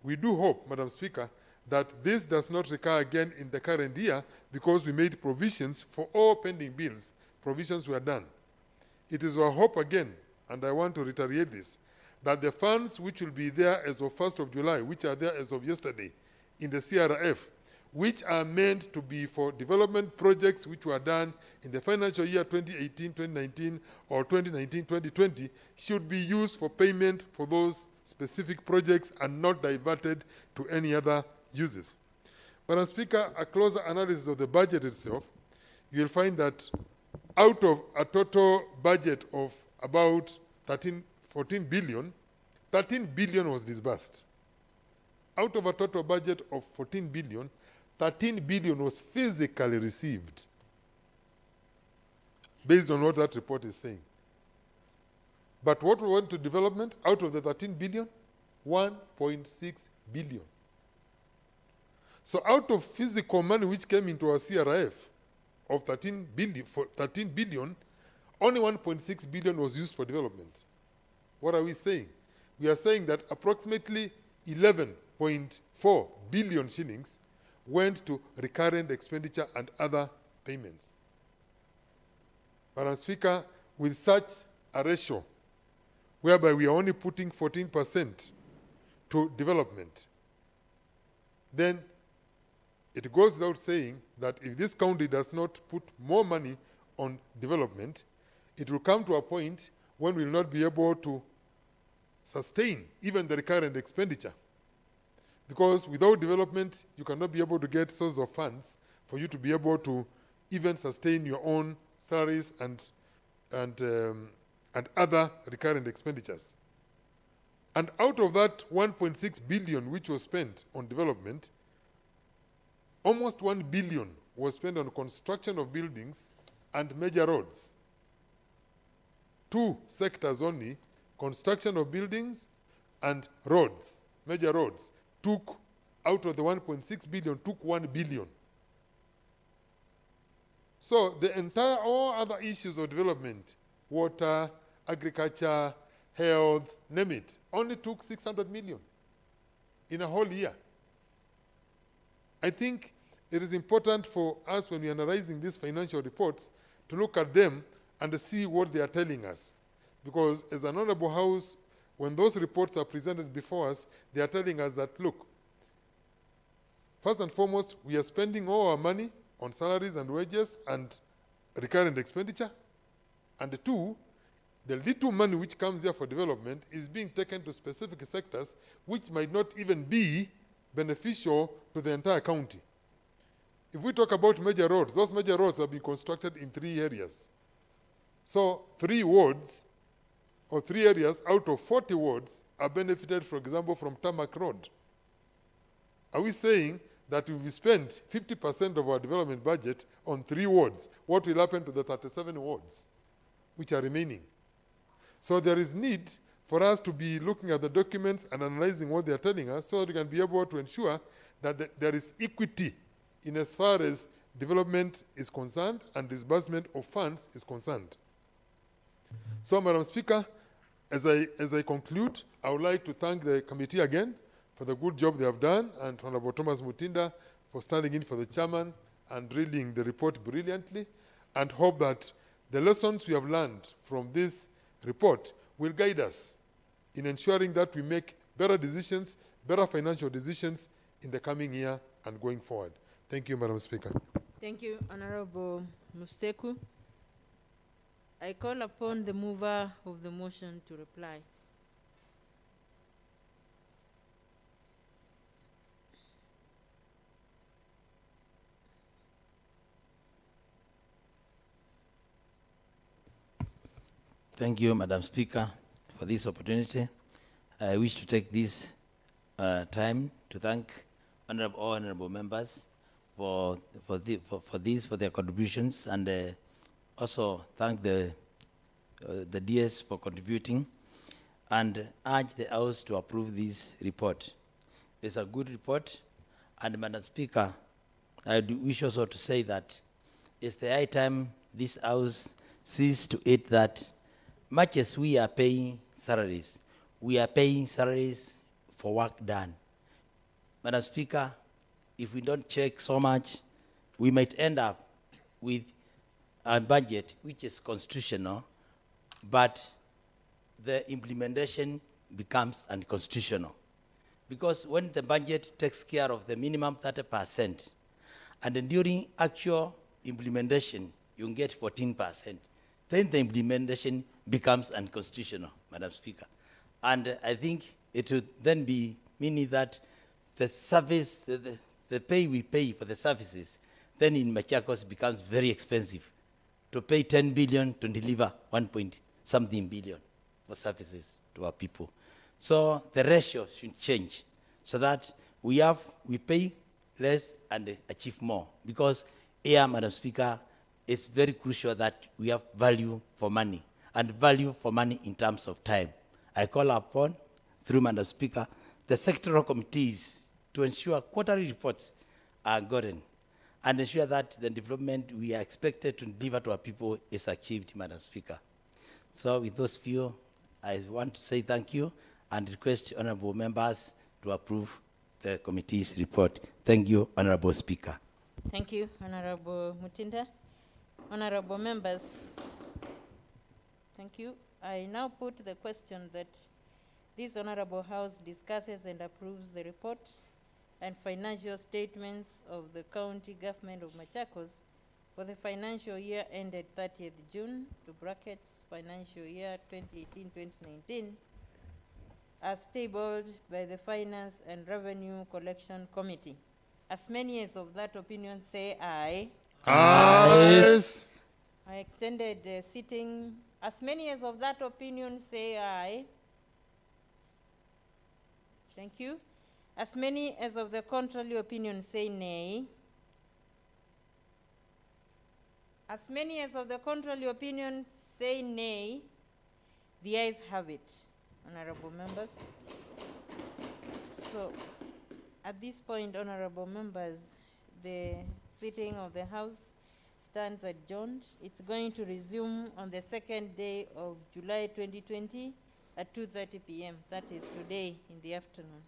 We do hope, Madam Speaker, that this does not recur again in the current year because we made provisions for all pending bills. Provisions were done. It is our hope again, and I want to reiterate this, that the funds which will be there as of 1st of July, which are there as of yesterday in the CRF, which are meant to be for development projects which were done in the financial year 2018-2019 or 2019-2020, should be used for payment for those specific projects and not diverted to any other uses. Madam Speaker, a closer analysis of the budget itself, you will find that out of a total budget of about 14 billion, 13 billion was disbursed. Out of a total budget of 14 billion, 13 billion was physically received, based on what that report is saying. But what we went to development, out of the 13 billion, 1.6 billion. So out of physical money which came into our CRF of 13 billion, only 1.6 billion was used for development. What are we saying? We are saying that approximately 11.4 billion shillings went to recurrent expenditure and other payments. Madam Speaker, with such a ratio, whereby we are only putting 14% to development, then it goes without saying that if this county does not put more money on development, it will come to a point when we will not be able to sustain even the recurrent expenditure. Because without development, you cannot be able to get sources of funds for you to be able to even sustain your own salaries and other recurrent expenditures. And out of that 1.6 billion which was spent on development, almost 1 billion was spent on construction of buildings and major roads. Two sectors only, construction of buildings and roads, major roads, took, out of the 1.6 billion, took 1 billion. So the entire, all other issues of development, water, agriculture, health, name it, only took 600 million in a whole year. I think it is important for us, when we are analyzing these financial reports, to look at them and see what they are telling us. Because as an honorable house, when those reports are presented before us, they are telling us that, look, first and foremost, we are spending all our money on salaries and wages and recurrent expenditure. And two, the little money which comes here for development is being taken to specific sectors which might not even be beneficial to the entire county. If we talk about major roads, those major roads have been constructed in 3 areas. So 3 wards or 3 areas out of 40 wards are benefited, for example, from tarmac road. Are we saying that if we spend 50% of our development budget on 3 wards, what will happen to the 37 wards which are remaining? So there is need for us to be looking at the documents and analyzing what they are telling us so that we can be able to ensure that there is equity in as far as development is concerned and disbursement of funds is concerned. So, Madam Speaker, as I conclude, I would like to thank the committee again for the good job they have done, and Honorable Thomas Mutinda for standing in for the chairman and reading the report brilliantly, and hope that the lessons we have learned from this report will guide us in ensuring that we make better decisions, better financial decisions in the coming year and going forward. Thank you, Madam Speaker. Thank you, Honorable Museku. I call upon the mover of the motion to reply. Thank you, Madam Speaker, for this opportunity. I wish to take this time to thank all honorable members for their contributions, and also thank the DS for contributing, and urge the House to approve this report. It's a good report, and Madam Speaker, I wish also to say that it's the high time this House sees to it that much as we are paying salaries for work done. Madam Speaker, if we don't check so much, we might end up with a budget which is constitutional, but the implementation becomes unconstitutional. Because when the budget takes care of the minimum 30%, and then during actual implementation, you get 14%, then the implementation becomes unconstitutional, Madam Speaker. And I think it would then be meaning that the service, the pay we pay for the services, then in Machakos becomes very expensive to pay 10 billion to deliver 1-point-something billion for services to our people. So the ratio should change so that we pay less and achieve more. Because here, Madam Speaker, it's very crucial that we have value for money, and value for money in terms of time. I call upon, through Madam Speaker, the sectoral committees to ensure quarterly reports are gotten and ensure that the development we are expected to deliver to our people is achieved, Madam Speaker. So with those few, I want to say thank you and request honorable members to approve the committee's report. Thank you, Honorable Speaker. Thank you, Honorable Mutinda. Honorable members, thank you. I now put the question that this Honorable House discusses and approves the report and financial statements of the County Government of Machakos for the financial year ended 30th June, to brackets financial year 2018-2019, as tabled by the Finance and Revenue Collection Committee. As many as of that opinion say aye. Aye. I extended sitting. As many as of that opinion say aye. Thank you. As many as of the contrary opinion say nay. As many as of the contrary opinion say nay. The ayes have it, honorable members. So, at this point, honorable members, the sitting of the House stands adjourned. It's going to resume on the 2nd day of July 2020 at 2:30 p.m. That is today in the afternoon.